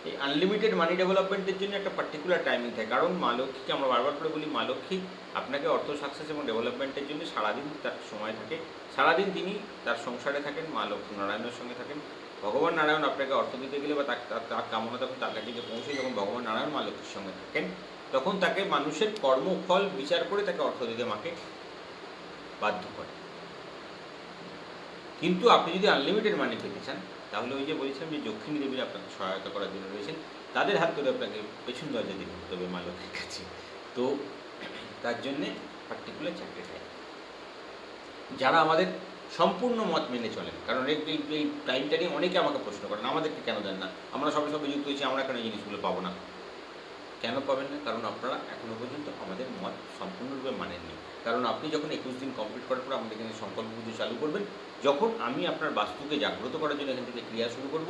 এই আনলিমিটেড মানি ডেভেলপমেন্টের জন্য একটা পার্টিকুলার টাইমিং থাকে, কারণ মা লক্ষ্মীকে আমরা বারবার করে বলি মা লক্ষ্মী আপনাকে অর্থ সাকসেস এবং ডেভেলপমেন্টের জন্য সারাদিন তার সময় থাকে। সারাদিন তিনি তার সংসারে থাকেন, মা লক্ষ্মী নারায়ণের সঙ্গে থাকেন, ভগবান নারায়ণ আপনাকে অর্থ দিতে গেলে বা তার কামনা তখন তার কাছে গিয়ে পৌঁছে, যখন ভগবান নারায়ণ মা লক্ষ্মীর সঙ্গে থাকেন, তখন তাকে মানুষের কর্মফল বিচার করে তাকে অর্থ দিতে মাকে বাধ্য করে। কিন্তু আপনি যদি আনলিমিটেড মানি পেতে চান, তাহলে ওই যে বলেছিলাম যে দক্ষিণী দেবীরা আপনাকে সহায়তা করার জন্য রয়েছেন, তাদের হাত ধরে আপনাকে পেছন দরজা দিয়ে ঢুকতে হবে মা লক্ষ্মীর কাছে। তো তার জন্যে পার্টিকুলার চারটে টাইম, যারা আমাদের সম্পূর্ণ মত মেনে চলেন, কারণ এই টাইমটা নিয়ে অনেকে আমাকে প্রশ্ন করেন, আমাদেরকে কেন দেন না, আমরা সবে সবে যুক্ত হয়েছি, আমরা কেন এই জিনিসগুলো পাবো না। কেন পাবেন না? কারণ আপনারা এখনও পর্যন্ত আমাদের মত সম্পূর্ণরূপে মানেননি। কারণ আপনি যখন 21 দিন কমপ্লিট করার পর আমাদের এখানে সংকল্প পুজো চালু করবেন, যখন আমি আপনার বাস্তুকে জাগ্রত করার জন্য এখান থেকে ক্রিয়া শুরু করব,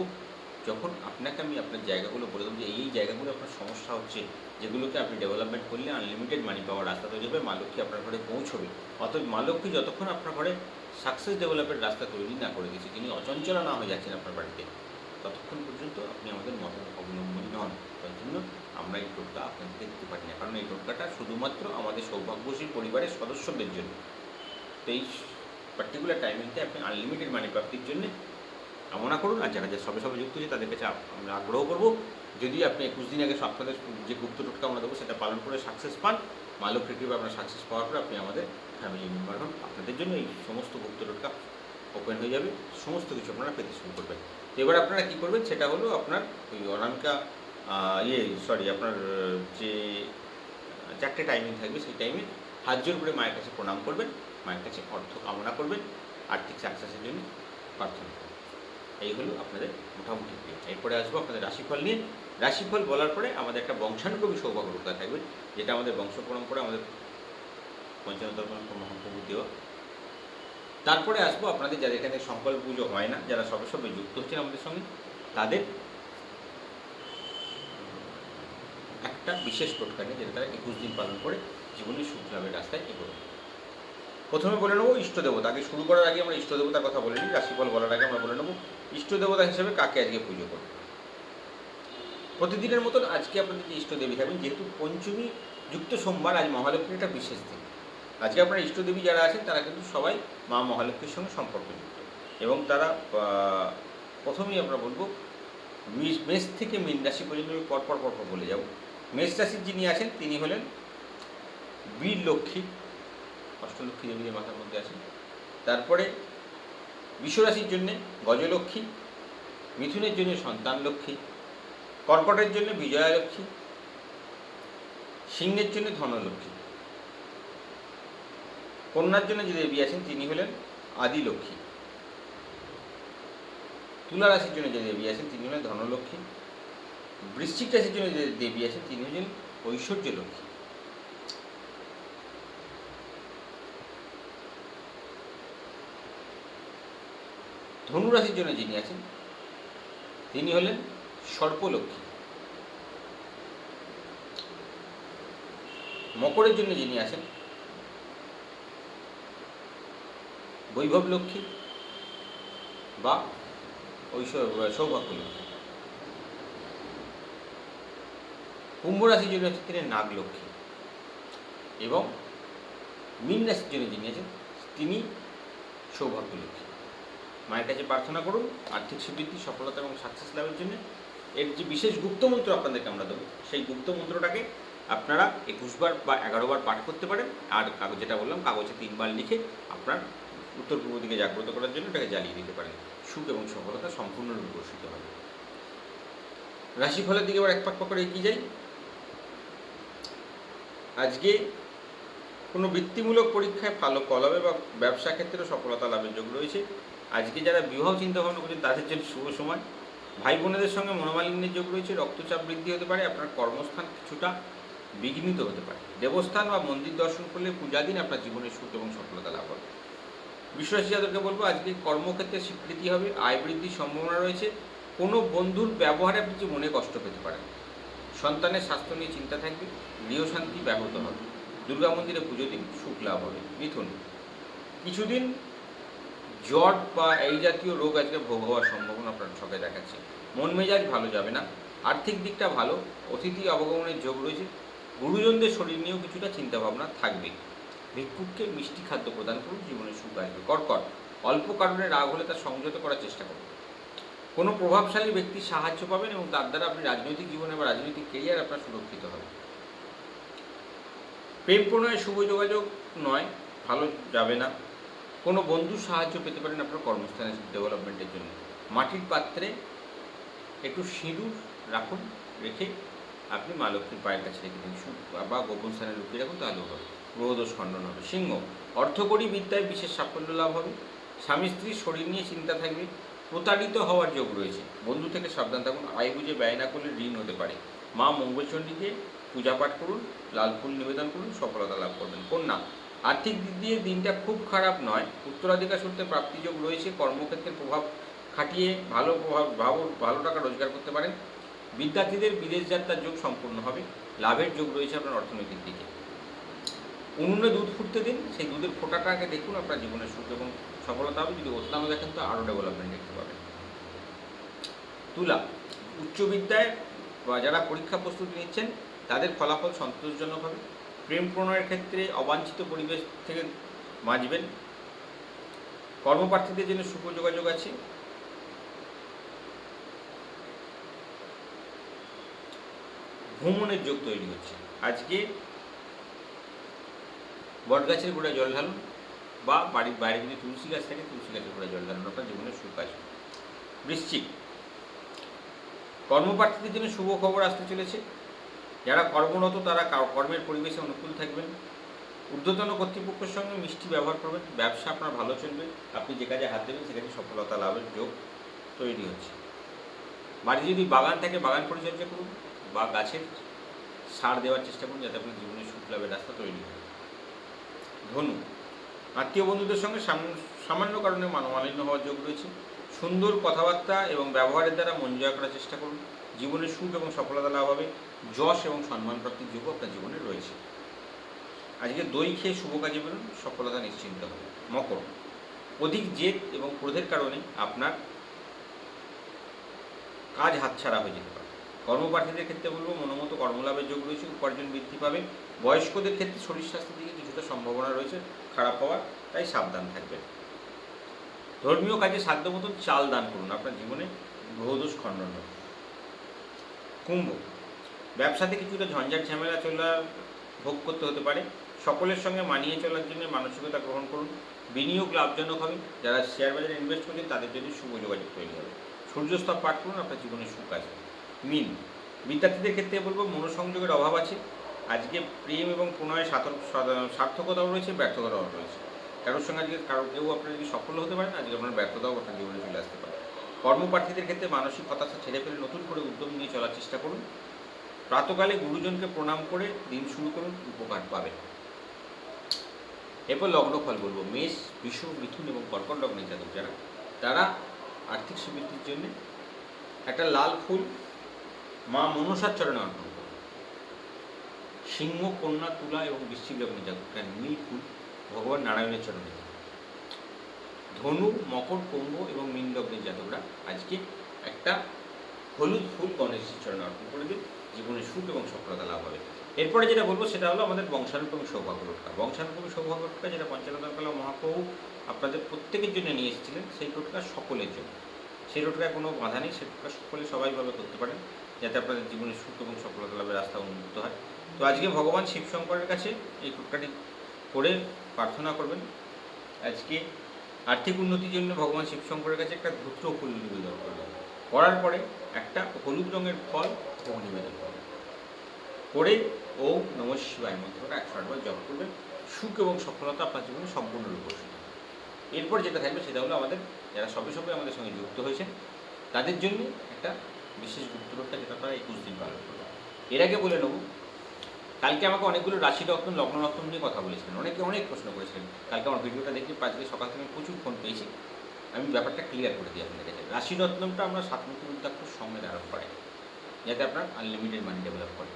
যখন আপনাকে আমি আপনার জায়গাগুলো বলে দেবো যে এই জায়গাগুলো আপনার সমস্যা হচ্ছে, যেগুলোকে আপনি ডেভেলপমেন্ট করলে আনলিমিটেড মানি পাওয়ার রাস্তা তৈরি হবে, মা লক্ষ্মী আপনার ঘরে পৌঁছবে। অতএব মা লক্ষ্মী যতক্ষণ আপনার ঘরে সাকসেস ডেভেলপের রাস্তা তৈরি না করে দিচ্ছে, তিনি অচঞ্চলা না হয়ে যাচ্ছেন আপনার বাড়িতে, ততক্ষণ পর্যন্ত আপনি আমাদের মত অবলম্বনী নন। তার জন্য আমরা এই টোটকা আপনাদেরকে দিতে পারি না, কারণ এই টোটকাটা শুধুমাত্র আমাদের সৌভাগ্যশী পরিবারের সদস্যদের জন্য। তো এই পার্টিকুলার টাইমিংটা আপনি আনলিমিটেড মানি প্রাপ্তির জন্য কামনা করুন। আর যারা সবে সবে যুক্ত হচ্ছে তাদের কাছে আমরা আগ্রহ করব, যদি আপনি 21 দিন আগে আপনাদের যে গুপ্ত টোটকা আমরা দেবো সেটা পালন করে সাকসেস পান, মা লক্ষ্মীর কৃপায় আপনার সাকসেস পাওয়ার পরে আপনি আমাদের ফ্যামিলি মেম্বার হন, আপনাদের জন্য এই সমস্ত গুপ্ত টোটকা ওপেন হয়ে যাবে, সমস্ত কিছু আপনারা পেতে শুরু করবেন। তো এবার আপনারা কী করবেন, সেটা হলো আপনার ওই অনামিকা আপনার যে চারটে টাইমিং থাকবে, সেই টাইমে হাত জোর করে মায়ের কাছে প্রণাম করবেন, মায়ের কাছে অর্থ কামনা করবেন, আর্থিক সাকসেসের জন্য প্রার্থনা করবেন। এই হলো আপনাদের মোটামুটি ক্রিয়া। এরপরে আসবো আপনাদের রাশিফল নিয়ে। রাশিফল বলার পরে আমাদের একটা বংশানুক্রমী সৌভাগ্য টোটকা থাকবে, যেটা আমাদের বংশ পরম্পরা, আমাদের মহাপ্রভু দেওয়া। তারপরে আসবো আপনাদের যাদের এখানে সংকল্প পুজো হয় না, যারা সবে সবে যুক্ত হচ্ছেন আমাদের সঙ্গে, তাদের একটা বিশেষ টোটকা নিয়ে, যেটা তারা 21 দিন পালন করে জীবনের সুখ লাভের রাস্তায় এগোবে। প্রথমে বলে নেবো ইষ্ট দেবতা। আগে শুরু করার আগে আমরা ইষ্ট দেবতার কথা বলে নিই, রাশিফল বলার আগে আমরা বলে নেবো ইষ্ট দেবতা হিসেবে কাকে আজকে পুজো করব। প্রতিদিনের মতন আজকে আপনাদের যে ইষ্ট দেবী থাকবেন, যেহেতু পঞ্চমী যুক্ত সোমবার, আজ মহালক্ষ্মীর একটা বিশেষ দিন। আজকে আপনার ইষ্টদেবী যারা আছেন তারা কিন্তু সবাই মা মহালক্ষ্মীর সঙ্গে সম্পর্কযুক্ত, এবং তারা প্রথমেই আমরা বলবো মেষ থেকে মীন রাশি পর্যন্ত পরপর বলে যাব। মেষ রাশির যিনি আছেন তিনি হলেন বীর লক্ষ্মী, অষ্টলক্ষ্মী দেবীদের মাথার মধ্যে আছেন। তারপরে বিশ্বরাশির জন্যে গজলক্ষ্মী, মিথুনের জন্য সন্তান লক্ষ্মী, কর্কটের জন্য বিজয়া লক্ষ্মী, সিংহের জন্য ধনলক্ষ্মী, কন্যার জন্য যে দেবী আছেন তিনি হলেন আদি লক্ষ্মী, তুলা রাশির জন্য যে দেবী আছেন তিনি হলেন ধনলক্ষ্মী, বৃশ্চিক রাশির জন্য যে দেবী আছেন তিনি হলেন ঐশ্বর্য লক্ষ্মী, ধনু রাশির জন্য যিনি আছেন তিনি হলেন সর্পলক্ষ্মী, মকরের জন্য যিনি আছেন বৈভব লক্ষ্মী বা সৌভাগ্য লক্ষ্মী, কুম্ভ রাশির জন্য আছেন তিনি নাগ লক্ষ্মী, এবং মীন রাশির জন্য যিনি আছেন তিনি সৌভাগ্য লক্ষ্মী। মায়ের কাছে প্রার্থনা করুন আর্থিক সমৃদ্ধি, সফলতা এবং সাকসেস লাভের জন্য। এর যে বিশেষ গুপ্তমন্ত্র আপনাদেরকে আমরা দেবো, সেই গুপ্তমন্ত্রটাকে আপনারা 21 বার বা 11 বার পাঠ করতে পারেন। আর যেটা বললাম, কাগজে 3 বার লিখে আপনার উত্তর পূর্ব দিকে জাগ্রত করার জন্য এটাকে জ্বালিয়ে দিতে পারেন। সুখ এবং সফলতা সম্পূর্ণরূপে বর্ষিত হবে। রাশিফলের দিকে এবার এক পাক করে এগিয়ে যাই। আজকে কোনো বৃত্তিমূলক পরীক্ষায় ভালো ফল হবে বা ব্যবসা ক্ষেত্রেও সফলতা লাভের যোগ রয়েছে। আজকে যারা বিবাহ চিন্তাভাবনা করছেন তাদের জন্য শুভ সময়। ভাই বোনেদের সঙ্গে মনোমালিন্যের যোগ রয়েছে, রক্তচাপ বৃদ্ধি হতে পারে, আপনার কর্মস্থান কিছুটা বিঘ্নিত হতে পারে। দেবস্থান বা মন্দির দর্শন করলে পূজা দিন আপনার জীবনের সুখ এবং সফলতা লাভ হবে। বিশ্বরাশি যাদেরকে বলবো, আজকে কর্মক্ষেত্রে স্বীকৃতি হবে, আয় বৃদ্ধির সম্ভাবনা রয়েছে। কোনো বন্ধুর ব্যবহারে আপনি যে মনে কষ্ট পেতে পারেন। সন্তানের স্বাস্থ্য নিয়ে চিন্তা থাকবে, গৃহশান্তি ব্যাহত হবে। দুর্গা মন্দিরে পুজো দিন, সুখ লাভ হবে। মিথুন, কিছুদিন জ্বর বা এই জাতীয় রোগ আজকে ভোগ হওয়ার সম্ভাবনা আপনার ছকে দেখাচ্ছে। মন মেজাজ ভালো যাবে না, আর্থিক দিকটা ভালো, অতিথি অবগমনের যোগ রয়েছে। গুরুজনদের শরীর নিয়েও কিছুটা চিন্তাভাবনা থাকবে। ভিক্ষুককে মিষ্টি খাদ্য প্রদান করুন, জীবনের সুখ আসবে। কর্কট, অল্প কারণে রাগ হলে তা সংযত করার চেষ্টা করুন। কোনো প্রভাবশালী ব্যক্তির সাহায্য পাবেন এবং তার দ্বারা আপনি রাজনৈতিক জীবনে বা রাজনৈতিক কেরিয়ার আপনার সুরক্ষিত হবে। প্রেম প্রণয়ে শুভ যোগাযোগ নয়, ভালো যাবে না। কোনো বন্ধুর সাহায্য পেতে পারেন আপনার কর্মস্থানের ডেভেলপমেন্টের জন্য। মাটির পাত্রে একটু সিঁদুর রাখুন, রেখে আপনি মা লক্ষ্মীর পায়ের কাছে রেখে দিন বা গোপন স্থানে লুকিয়ে রাখুন, তাহলেও হবে, গ্রহদোষ খণ্ডন হবে। সিংহ, অর্থকরী বিদ্যায় বিশেষ সাফল্য লাভ হবে। স্বামী স্ত্রীর শরীর নিয়ে চিন্তা থাকবে। প্রতারিত হওয়ার যোগ রয়েছে, বন্ধু থেকে সাবধান থাকুন। আয় বুঝে ব্যয় না করলে ঋণ হতে পারে। মা মঙ্গলচণ্ডীকে পূজা পাঠ করুন, লাল ফুল নিবেদন করুন, সফলতা লাভ করবেন। কন্যা, আর্থিক দিক দিয়ে দিনটা খুব খারাপ নয়। উত্তরাধিকার সূত্রে প্রাপ্তিযোগ রয়েছে। কর্মক্ষেত্রে প্রভাব খাটিয়ে ভালো টাকা রোজগার করতে পারেন। বিদ্যার্থীদের বিদেশ যাত্রার যোগ সম্পূর্ণ হবে। লাভের যোগ রয়েছে আপনার অর্থনৈতিক দিকে। উনুনে দুধ ফুটতে দিন, সেই দুধের ফোঁটাটাকে দেখুন, আপনার জীবনের সুখ এবং সফলতা হবে। যদি অত্যানো দেখেন তো আরও ডেভেলপমেন্ট দেখতে পাবেন। তুলা, উচ্চবিদ্যায় বা যারা পরীক্ষা প্রস্তুতি নিচ্ছেন তাদের ফলাফল সন্তোষজনক হবে। প্রেম প্রণয়ের ক্ষেত্রে অবাঞ্ছিত পরিবেশ থেকে বাঁচবেন। কর্মপ্রার্থীদের জন্য শুভ যোগাযোগ আছে। ভ্রমণের যোগ তৈরি হচ্ছে। আজকে বটগাছের গোড়ায় জল ঢালুন, বা বাড়ির বাইরে যদি তুলসী গাছ থাকে তুলসী গাছের গোড়ায় জল ঢালুন, আপনার জীবনে সুখ আসবে। বৃশ্চিক, কর্মপ্রার্থীদের জন্য শুভ খবর আসতে চলেছে। যারা কর্মরত তারা কর্মের পরিবেশে অনুকূল থাকবেন। ঊর্ধ্বতন কর্তৃপক্ষের সঙ্গে মিষ্টি ব্যবহার করবেন। ব্যবসা আপনার ভালো চলবে। আপনি যে কাজে হাত দেবেন সেখানে সফলতা লাভের যোগ তৈরি হচ্ছে। বাড়িতে যদি বাগান থাকে বাগান পরিচর্যা করুন, বা গাছের সার দেওয়ার চেষ্টা করুন, যাতে আপনার জীবনে সুখ লাভের রাস্তা তৈরি হয়। ধনু, আত্মীয় বন্ধুদের সঙ্গে সামান্য কারণে মনোমালিন্য হওয়ার যোগ রয়েছে। সুন্দর কথাবার্তা এবং ব্যবহারের দ্বারা মন জয় করার চেষ্টা করুন। জীবনে সুখ এবং সফলতা লাভ হবে। যশ এবং সম্মান প্রাপ্তির যোগ আপনার জীবনে রয়েছে। আজকে দই খেয়ে শুভ কাজে বেরোন, সফলতা নিশ্চিন্ত হবে। মকর, অধিক জেদ এবং ক্রোধের কারণে আপনার কাজ হাতছাড়া হয়ে যেতে পারে। কর্মপ্রার্থীদের ক্ষেত্রে বলবো মনোমতো কর্মলাভের যোগ রয়েছে, উপার্জন বৃদ্ধি পাবে। বয়স্কদের ক্ষেত্রে শরীর স্বাস্থ্যের দিকে কিছুটা সম্ভাবনা রয়েছে খারাপ হওয়ার, তাই সাবধান থাকবেন। ধর্মীয় কাজে সাধ্য মতন চাল দান করুন, আপনার জীবনে গ্রহদোষ খণ্ডন হবে। কুম্ভ, ব্যবসাতে কিছুটা ঝঞ্ঝাট ঝামেলা ভোগ করতে হতে পারে। সকলের সঙ্গে মানিয়ে চলার জন্য মানসিকতা গ্রহণ করুন। বিনিয়োগ লাভজনক হবে। যারা শেয়ার বাজারে ইনভেস্ট করছেন তাদের জন্য শুভ যোগাযোগ তৈরি হবে। সূর্যস্তব পাঠ করুন, আপনার জীবনে সুখ আসবে। মিন, বিদ্যার্থীদের ক্ষেত্রে বলবো মনোসংযোগের অভাব আছে। আজকে প্রেম এবং প্রণয়ে সার্থকতাও রয়েছে, ব্যর্থতাও রয়েছে। কারোর সঙ্গে আজকে কেউ আপনার যদি সফল হতে পারেন, আজকে আপনার ব্যর্থতাও আপনার জীবনে চলে আসতে পারে। কর্মপ্রার্থীদের ক্ষেত্রে মানসিক হতাশা ছেড়ে ফেলে নতুন করে উদ্যম নিয়ে চলার চেষ্টা করুন। প্রাতকালে গুরুজনকে প্রণাম করে দিন শুরু করুন, উপকার পাবেন। এরপর লগ্নফল বলবো। মেষ, বৃষ, মিথুন এবং কর্কট লগ্নের জাতক যারা, তারা আর্থিক সমৃদ্ধির জন্য একটা লাল ফুল মা মনসার চরণে অর্পণ করুন। সিংহ, কন্যা, তুলা এবং বৃশ্চিক লগ্নের জাতকরা নীল ফুল ভগবান নারায়ণের চরণে। ধনু, মকর, কুম্ভ এবং মীন লগ্নের জাতকরা আজকে একটা হলুদ ফুল গণেশের চরণে অর্পণ করে দিন, জীবনে সুখ এবং সফলতা লাভ হবে। এরপরে যেটা বলবো সেটা হলো আমাদের বংশানুক্রমিক সৌভাগ্য টোটকা। বংশানুক্রমিক সৌভাগ্য টোটকা যেটা পঞ্চাননকালা মহাপ্রভু আপনাদের প্রত্যেকের জন্য নিয়ে এসেছিলেন, সেই টোটকা সকলের জন্য। সেই টোটকায় কোনো বাধা নেই, সেই টোটকা সকলে সবাইভাবে করতে পারেন, যাতে আপনাদের জীবনে সুখ এবং সফলতা লাভের রাস্তা উন্মুক্ত হয়। তো আজকে ভগবান শিবশঙ্করের কাছে এই টোটকাটি করে প্রার্থনা করবেন। আজকে আর্থিক উন্নতির জন্য ভগবান শিবশঙ্করের কাছে একটা ধূত্র ফুল নিবেদন করবেন। করার পরে একটা হলুদ রঙের ফল ভোগ নিবেদন করবেন। করে ওম নমঃ শিবায় মন্ত্রটা 108 বার জপ করবেন। সুখ এবং সফলতা আপনার জীবনে সম্পূর্ণরূপে আসবে। এরপর যেটা থাকবে সেটা হলো আমাদের যারা সবে আমাদের সঙ্গে যুক্ত হয়েছেন তাদের জন্য একটা বিশেষ গুপ্তরক্ষা, যেটা তারা 21 দিন পালন করবে। এর আগে বলে নেব, কালকে আমাকে অনেকগুলো রাশি রত্ন, লগ্ন রত্ন নিয়ে কথা বলেছিলেন, অনেকে অনেক প্রশ্ন করেছিলেন। কালকে আমার ভিডিওটা দেখে আজকে সকাল থেকে প্রচুর ফোন পেয়েছি। আমি ব্যাপারটা ক্লিয়ার করে দিই আপনাদের কাছে। রাশি রত্নটা আমরা 7 মুখী রুদ্রাক্ষর সঙ্গে ধারণ করাই, যাতে আপনার আনলিমিটেড মানি ডেভেলপ করে।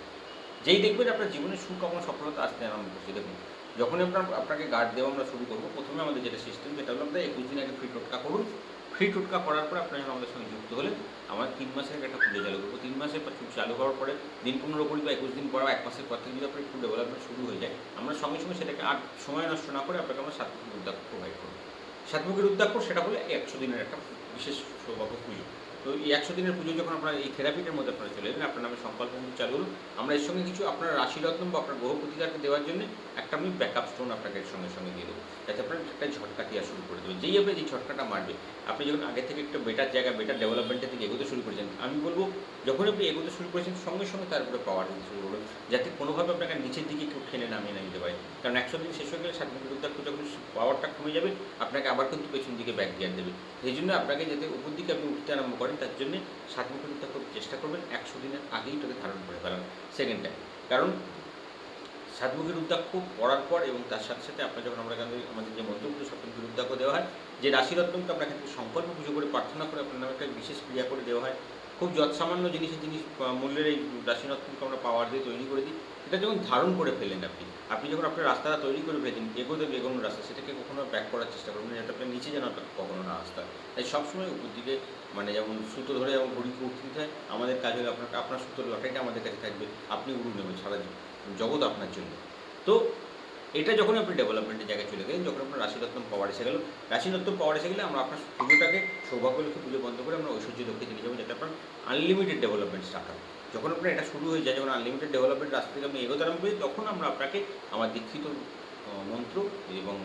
যেই দেখবেন আপনার জীবনে সুখ এবং সফলতা আসতে আরম্ভ করছে। দেখুন, যখনই আপনাকে গার্ড দেওয়া আমরা শুরু করবো, প্রথমে আমাদের যেটা সিস্টেম যেটা হলো আপনার 21 দিন আগে ফ্রি টোটকা করুন। ফ্রি টোটকা করার পরে আপনারা আমাদের সঙ্গে যুক্ত হলেন, আমার 3 মাসের একটা পুজো চালু করবো। 3 মাসের চালু হওয়ার পরে দিন 15 করি বা 21 দিন পর 1 মাসের পর থেকে যদি আপনার একটু ডেভেলপমেন্ট শুরু হয়ে যায়, আমরা সঙ্গে সঙ্গে সেটাকে আর সময় নষ্ট না করে আপনাকে আমরা 7 মুখী রুদ্রাক্ষ প্রোভাইড করবো। 7 মুখী রুদ্রাক্ষ সেটা হলো 100 দিনের একটা বিশেষ সৌভাগ্য পুজো। তো এই 100 দিনের পুজো যখন আপনার এই থেরাপিটার মধ্যে আপনারা চলে এলেন, আপনার নামে সংকল্প কিন্তু চালু হলো। আমরা এর সঙ্গে কিছু আপনার রাশিরত্ন বা আপনার গ্রহ প্রতিকারকে দেওয়ার জন্য একটা আমি ব্যাকআপ স্টোন আপনাকে এর সঙ্গে সঙ্গে দিয়ে দেবো, যাতে আপনার একটা ঝটকা দেওয়া শুরু করে দেবে। যেই আপনি যে ঝটকাটা মারবে, আপনি যখন আগে থেকে একটা বেটার জায়গা, বেটার ডেভেলপমেন্টের দিকে এগোতে শুরু করেছেন, আমি বলবো যখন আপনি এগোতে শুরু করেছেন সঙ্গে সঙ্গে তার উপরে পাওয়ার দিতে শুরু করবেন, যাতে কোনোভাবে আপনাকে নিচের দিকে কেউ ঠেলে নামিয়ে না দিতে পারে। কারণ 100 দিন শেষ হয়ে গেলে সাতমুখী রুদ্রাক্ষ যখন পাওয়ারটা কমে যাবে, আপনাকে আবার কিন্তু পেছন দিকে ব্যাক গিয়ার দেবে। সেই জন্য আপনাকে যাতে উপর দিকে আপনি উঠতে আরম্ভ করেন, তার জন্য সাতমুখী রুদ্রাক্ষ চেষ্টা করবেন 100 দিনের আগেই তাকে ধারণ করে ফেলার। সেকেন্ড টাইম, কারণ সাতমুখী রুদ্রাক্ষ পড়ার পর এবং তার সাথে সাথে আপনার যখন আমরা আমাদের যে মন্ত্রগুলো সপ্তমুখী রুদ্রাক্ষ দেওয়া হয়, যে রাশিরত্নকে আমরা কিন্তু সংকল্প পুজো করে প্রার্থনা করে আপনার নামে একটা বিশেষ ক্রিয়া করে দেওয়া হয়। খুব যৎসামান্য জিনিস মূল্যের এই রাশিরত্নকে আমরা পাওয়ার দিয়ে তৈরি করে দিই। এটা যখন ধারণ করে ফেলেন আপনি যখন আপনার রাস্তাটা তৈরি করে ফেলেছেন, এগোনোর রাস্তা, সেটাকে কখনো ব্যাক করার চেষ্টা করবেন না, যাতে আপনার নিচে যেন কখনো না আসতে হয়। তাই সবসময় উপর দিকে, মানে যেমন সুতো ধরে যেমন ঘড়িকে উঠতে দিতে হয়, আমাদের কাজ হলে আপনার সুতোর লটারিটা আমাদের কাছে থাকবে, আপনি উড়ুন নেবেন সারা জগৎ আপনার জন্য। তো এটা যখন আপনি ডেভেলপমেন্টের জায়গায় চলে গেলেন, যখন আপনার রাশিরত্ন পাওয়ার এসে গেল, রাশিরত্ন পাওয়ার এসে গেলে আমরা আপনার পুজোটাকে সৌভাগ্যলক্ষ্মী পুজো বন্ধ করে আমরা ঐশ্বর্য লক্ষ্যে চলে যাবো, যাতে আপনার আনলিমিটেড ডেভেলপমেন্ট স্টার্ট হয়। যখন আপনার এটা শুরু হয়ে যায়, যখন আনলিমিটেড ডেভেলপমেন্ট রাস্তা থেকে আপনি এগোতে আরম্ভ করি, তখন আমরা আপনাকে আমার দীক্ষিত মন্ত্র এবং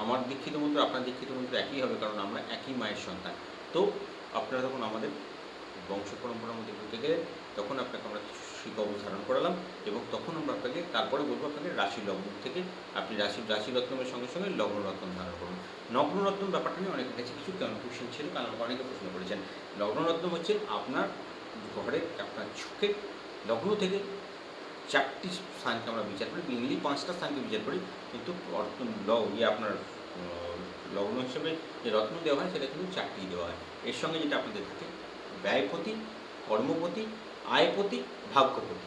আমার দীক্ষিত মন্ত্র, আপনার দীক্ষিত মন্ত্র একই হবে, কারণ আমরা একই মায়ের সন্তান। তো আপনারা তখন আমাদের বংশ পরম্পরার মধ্যে ঢুকে গেলে, তখন আপনাকে আমরা কিছু শিকবল ধারণ করালাম, এবং তখন আমরা আপনাকে তারপরে বলবো আপনাকে রাশি লগ্ন থেকে আপনি রাশিরত্নের সঙ্গে সঙ্গে লগ্নরত্ন ধারণ করুন। লগ্নরত্ন ব্যাপারটা নিয়ে অনেকের কাছে কিছু কনফিউশন ছিল, কারণ অনেকে প্রশ্ন করেছেন। লগ্নরত্ন হচ্ছে আপনার ঘরে, আপনার চোখে লগ্ন থেকে 4টি স্থানকে আমরা বিচার করি, মেনলি 5টা স্থানকে বিচার করি, কিন্তু আপনার লগ্ন হিসেবে যে রত্ন দেওয়া হয় সেটা কিন্তু 4টি দেওয়া হয়। এর সঙ্গে যেটা আপনাদের থাকে ব্যয়পতি, কর্মপতি, আয়পতি, ভাগ্যপতি,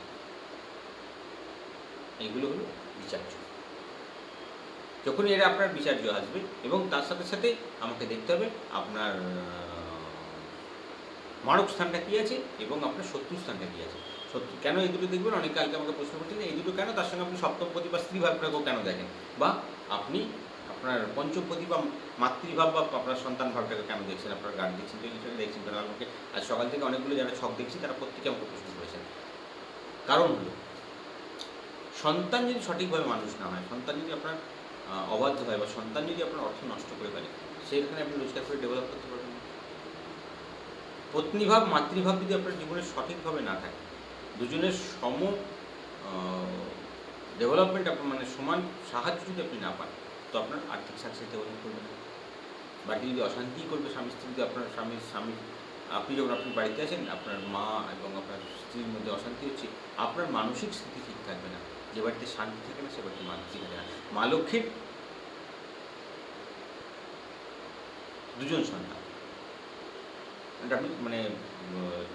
এইগুলো হলো বিচার্য। যখন এরা আপনার বিচার্য আসবে, এবং তার সাথে সাথে আমাকে দেখতে হবে আপনার মারক স্থানটা কী আছে এবং আপনার শত্রু স্থানটা কী আছে। শত্রু কেন এই দুটো দেখবেন, অনেকে কালকে আমাকে প্রশ্ন করছেন এই দুটো কেন, তার সঙ্গে আপনি সপ্তমপতি বা স্ত্রীভাবটাকেও কেন দেখেন, বা আপনি আপনার পঞ্চমপতি বা মাতৃভাব বা আপনার সন্তান ভাবটাকে কেন দেখছেন, আপনার গান দেখছেন, তো সেটা দেখছেন কেন। আমাকে আজ সকাল থেকে অনেকগুলো যারা ছক দেখছি তারা প্রত্যেকে আমাকে প্রশ্ন করেছেন। কারণ হলো, সন্তান যদি সঠিকভাবে মানুষ না হয়, সন্তান যদি আপনার অবাধ্য হয়, বা সন্তান যদি আপনার অর্থ নষ্ট করে ফেলে, সেখানে আপনি রোজগার করে ডেভেলপ করতে পারবেন না। পত্নীভাব, মাতৃভাব যদি আপনার জীবনে সঠিকভাবে না থাকে, দুজনের সম ডেভেলপমেন্ট আপনার, মানে সমান সাহায্য যদি আপনি না পান, তো আপনার আর্থিক সাকসেস ডেভেলপ করবে না। বাড়িতে যদি অশান্তি করবে স্বামী স্ত্রী, যদি আপনার স্বামী আপনি যখন আপনি বাড়িতে আসেন, আপনার মা এবং আপনার স্ত্রীর মধ্যে অশান্তি হচ্ছে, আপনার মানসিক স্থিতি ঠিক থাকবে না। যে বাড়িতে শান্তি থাকে না, সে বাড়িতে মানসিক থাকে না। মা লক্ষ্মীর 2জন সন্তান, এটা আমি মানে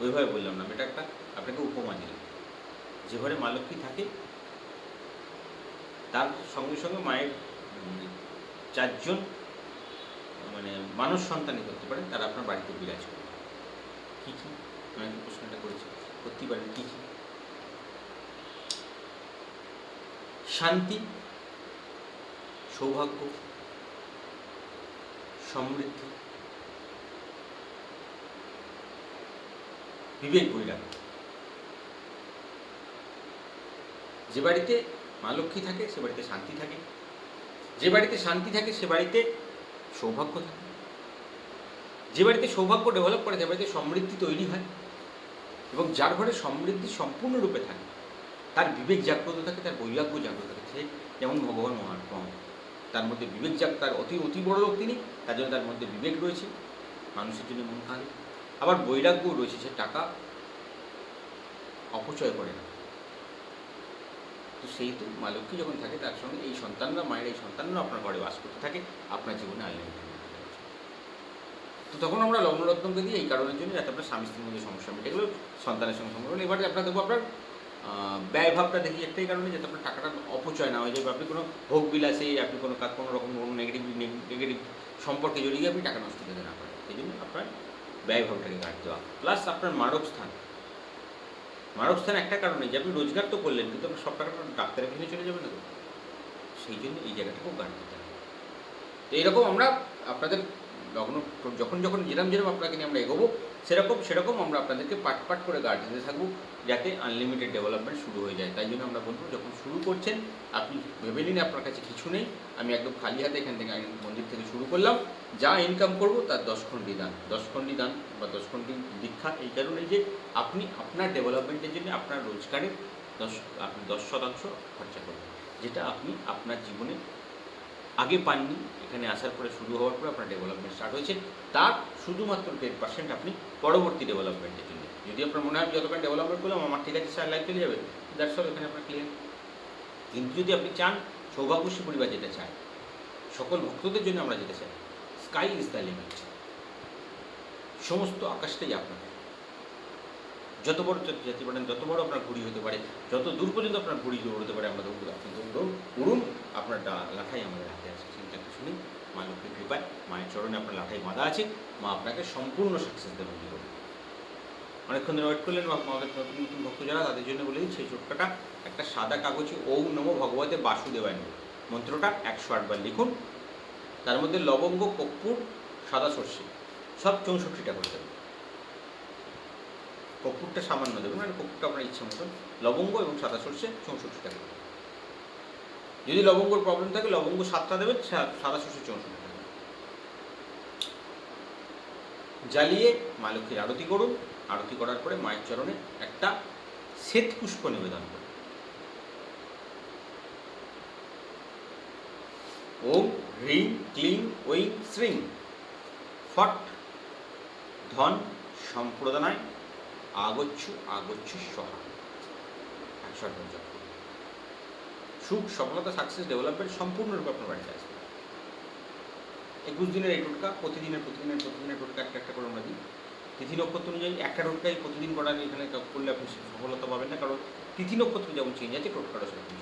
ওইভাবে বললাম না, এটা একটা আপনাকে উপমা দিলাম। যে ঘরে মা লক্ষ্মী থাকে, তার সঙ্গে সঙ্গে মায়ের 4জন মানে মানুষ সন্তানই করতে পারেন, তারা আপনার বাড়িতে বিরাজ করে। কী কী অনেকে প্রশ্নটা করেছে, করতে পারেন কী কী? শান্তি, সৌভাগ্য, সমৃদ্ধি, বিবেক, বৈরাগ্য। যে বাড়িতে মা লক্ষ্মী থাকে সে বাড়িতে শান্তি থাকে, যে বাড়িতে শান্তি থাকে সে বাড়িতে সৌভাগ্য থাকে, যে বাড়িতে সৌভাগ্য ডেভেলপ করে, যে বাড়িতে সমৃদ্ধি তৈরি হয়, এবং যার ঘরে সমৃদ্ধি সম্পূর্ণরূপে থাকে, তার বিবেক জাগ্রত থাকে, তার বৈরাগ্য জাগ্রত থাকে। সে যেমন ভগবান মহাত্মা, তার মধ্যে বিবেক তার অতি বড় লোক তিনি, তার জন্য তার মধ্যে বিবেক রয়েছে, মানুষের জন্য মন খায়, আবার বৈরাগ্যও রয়েছে, সে টাকা অপচয় করে না। তো সেই তো মা লক্ষ্মী যখন থাকে, তার সঙ্গে এই সন্তানরা, মায়ের এই সন্তানরা আপনার ঘরে বাস করতে থাকে, আপনার জীবনে আনলিমিটেড। তো তখন আমরা লগ্নরত্নকে দিই এই কারণের জন্য, যাতে আপনার স্বামী স্ত্রীর মধ্যে সমস্যা মিটে গেলো, সন্তানের সঙ্গে সম্পর্ক। এবারে আপনার দেখবো আপনার ব্যয়ভাবটা দেখি একটাই কারণে, যাতে আপনার টাকাটা অপচয় না হয়ে যায়, বা আপনি কোনো ভোগ বিলাসে, আপনি কোনো রকম নেগেটিভ সম্পর্কে জড়িয়ে আপনি টাকা নষ্ট করতে না পারেন। সেই জন্য আপনার ব্যয়ভাবটাকে কাট দেওয়া, প্লাস আপনার মারক স্থান একটা কারণে, যে আপনি রোজগার তো করলেন, কিন্তু আপনার সব টাকাটা ডাক্তারের পিছনে চলে যাবে না তো, সেই জন্য এই জায়গাটাকেও গার্ড করতে হবে। তো এইরকম আমরা আপনাদের লগ্ন যখন যখন যেরকম আপনাকে নিয়ে আমরা এগোবো সেরকম আমরা আপনাদেরকে পাট করে গার্ড দিতে থাকবো, যাতে আনলিমিটেড ডেভেলপমেন্ট শুরু হয়ে যায়। তাই জন্য আমরা বলবো, যখন শুরু করছেন আপনি ভেবে নিন আপনার কাছে কিছু নেই, আমি একদম খালি হাতে এখান থেকে মন্দির থেকে শুরু করলাম, যা ইনকাম করব তার 10 খণ্ডি দান বা 10 খণ্ডি দীক্ষা। এই কারণে যে আপনি আপনার ডেভেলপমেন্টের জন্য আপনার রোজগারের 10% খরচা করবেন, যেটা আপনি আপনার জীবনে আগে পাননি। এখানে আসার পরে শুরু হওয়ার পরে আপনার ডেভেলপমেন্ট স্টার্ট হয়েছে, তার শুধুমাত্র 10% আপনি পরবর্তী ডেভেলপমেন্টের জন্য। যদি আপনার মনে হয় যতক্ষণ ডেভেলপমেন্ট করলাম আমার ঠিক আছে স্যার, লাইফ চলে যাবে, দ্যাটস অল, এখানে আপনার ক্লিয়ার। কিন্তু যদি আপনি চান, সৌভাগ্যশ্রী পরিবার যেটা চায়, সকল ভক্তদের জন্য আমরা যেতে চাই, স্কাই ইজ দ্য লিমিট, সমস্ত আকাশটাই আপনার। যত বড় যেতে পারেন, যত বড় আপনার ঘুড়ি হতে পারে, যত দূর পর্যন্ত আপনার ঘুড়ি দৌড়তে পারে, আমরা দৌড়, আপনি দৌড়ুন, উড়ুন, আপনার লাঠাই আমাদের হাতে আছে, চিন্তা কিছু নেই। মা লক্ষ্মীর কৃপায় মায়ের চরণে আপনার লাঠাই বাঁধা আছে, মা আপনাকে সম্পূর্ণ সাকসেস দেবেন। কি করবেন, অনেকক্ষণ ধরে ওয়েট করলেন, আমাদের নতুন নতুন ভক্ত যারা, তাদের জন্য বলে দিই, সেই ছোটকাটা একটা সাদা কাগজে ওম নমো ভগবতে বাসুদেবায় নমঃ মন্ত্রটা 108 বার লিখুন। তার মধ্যে লবঙ্গ, কর্পূর, সাদা সর্ষে সব 64টা করে দেবেন। কর্পূরটা সামান্য দেবেন, মানে কর্পূরটা আপনার ইচ্ছে মতন। লবঙ্গ এবং সাদা সর্ষে 64টা দেবেন। যদি লবঙ্গর প্রবলেম থাকে লবঙ্গ 7টা দেবেন, সাদা সর্ষে 64টা দেবেন। জ্বালিয়ে মা লক্ষ্মীর আরতি করুন। আরতি করার পরে মায়ের চরণে একটা শ্বেত পুষ্প নিবেদন করুন। ওম হ্রিং ক্লিং ঐং শ্রীং ফট ধন সম্প্রদানায় আগচ্ছু সহা 108 বার জপ করুন। সুখ, সফলতা, সাকসেস, ডেভেলপমেন্ট সম্পূর্ণরূপে আপনার বাড়িতে আসবে। 21 দিনের এই টোটকা, প্রতিদিনের টোটকা একটা করে আমরা দিই। তিথি নক্ষত্র অনুযায়ী একটা টোটকাই প্রতিদিন করার এখানে করলে আপনি সফলতা পাবেন না, কারণ তিথি নক্ষত্র যেমন চেঞ্জ আছে, টোটকাটা সেরকম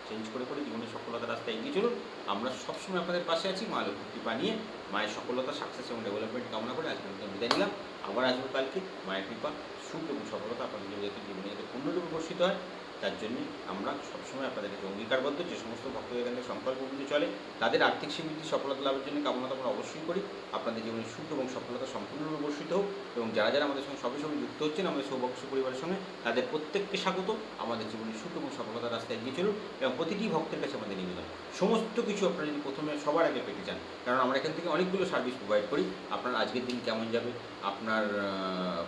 চেঞ্জ করে জীবনের সফলতার রাস্তায় এগিয়ে চলুন। আমরা সবসময় আপনাদের পাশে আছি। মা লক্ষ্মীর কৃপা নিয়ে মায়ের সফলতা, সাকসেস এবং ডেভেলপমেন্ট কামনা করে আজকে আমি বিদায় নিলাম। আবার আসবো কালকে। মায়ের কৃপা, সুখ এবং সফলতা আপনাদের জীবনে যাতে পূর্ণরূপে বর্ষিত হয়, তার জন্যে আমরা সবসময় আপনাদের কাছে অঙ্গীকারবদ্ধ। যে সমস্ত ভক্তদের এখানে সংকল্প বুঝে চলে, তাদের আর্থিক সমৃদ্ধি, সফলতা লাভের জন্য কামনা আমরা অবশ্যই করি। আপনাদের জীবনে সুখ এবং সফলতা সম্পূর্ণরূপে বর্ষিত হোক, এবং যারা আমাদের সঙ্গে সবে যুক্ত হচ্ছেন আমাদের সৌভাগ্যশ্রী পরিবারের সঙ্গে, তাদের প্রত্যেককে স্বাগত। আমাদের জীবনে সুখ এবং সফলতার রাস্তায় এগিয়ে চলুন, এবং প্রতিটি ভক্তের কাছে আমাদের নিবেদন, সমস্ত কিছু আপনারা যদি প্রথমে সবার আগে পেতে চান, কারণ আমরা এখান থেকে অনেকগুলো সার্ভিস প্রোভাইড করি। আপনার আজকের দিন কেমন যাবে, আপনার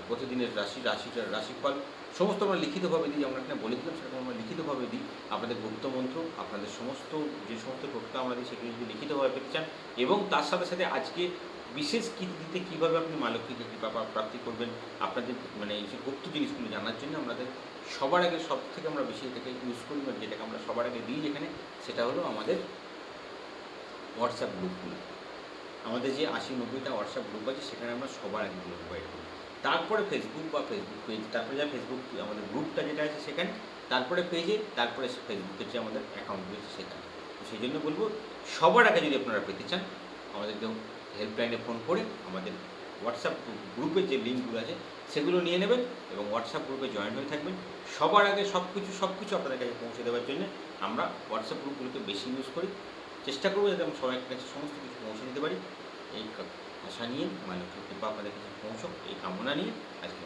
প্রতিদিনের রাশিফল সমস্ত আমরা লিখিতভাবে দিই। আমরা এখানে বলে দিলাম, সেরকম আমরা লিখিতভাবে দিই। আপনাদের গুপ্ত মন্ত্র, আপনাদের যে সমস্ত টোটকা আমরা দিই, সেগুলি যদি লিখিতভাবে পেতে চান, এবং তার সাথে সাথে আজকে বিশেষ দিতে কীভাবে আপনি মা লক্ষ্মীকে কৃপা প্রাপ্তি করবেন, আপনাদের মানে এই যে গুপ্ত জিনিসগুলো জানার জন্য আমাদের সবার আগে, সব থেকে আমরা বেশি এটাকে ইউজ করি, বা যেটাকে আমরা সবার আগে দিই যেখানে, সেটা হলো আমাদের হোয়াটসঅ্যাপ গ্রুপগুলো। আমাদের যে 80-90টা হোয়াটসঅ্যাপ গ্রুপ আছে, সেখানে আমরা সবার আগে প্রোভাইড করি। তারপরে ফেসবুক পেজ, তারপরে যা ফেসবুক আমাদের গ্রুপটা যেটা আছে সেখানে, তারপরে পেজে, তারপরে ফেসবুকের যে আমাদের অ্যাকাউন্ট রয়েছে সেখানে। তো সেই জন্য বলবো, সবার আগে যদি আপনারা পেতে চান, আমাদেরকে হেল্পলাইনে ফোন করে আমাদের হোয়াটসঅ্যাপ গ্রুপের যে লিঙ্কগুলো আছে সেগুলো নিয়ে নেবেন, এবং হোয়াটসঅ্যাপ গ্রুপে জয়েন হয়ে থাকবেন। সবার আগে সব কিছু আপনাদের কাছে পৌঁছে দেওয়ার জন্য আমরা হোয়াটসঅ্যাপ গ্রুপগুলোকে বেশি ইউজ করি। চেষ্টা করবো যাতে আমরা সবাই কাছে সমস্ত কিছু পৌঁছে দিতে পারি। এই আশা নিয়ে, মা লক্ষ্মীর কৃপা আপনাদের কাছে পৌঁছক, এই কামনা নিয়ে আজকে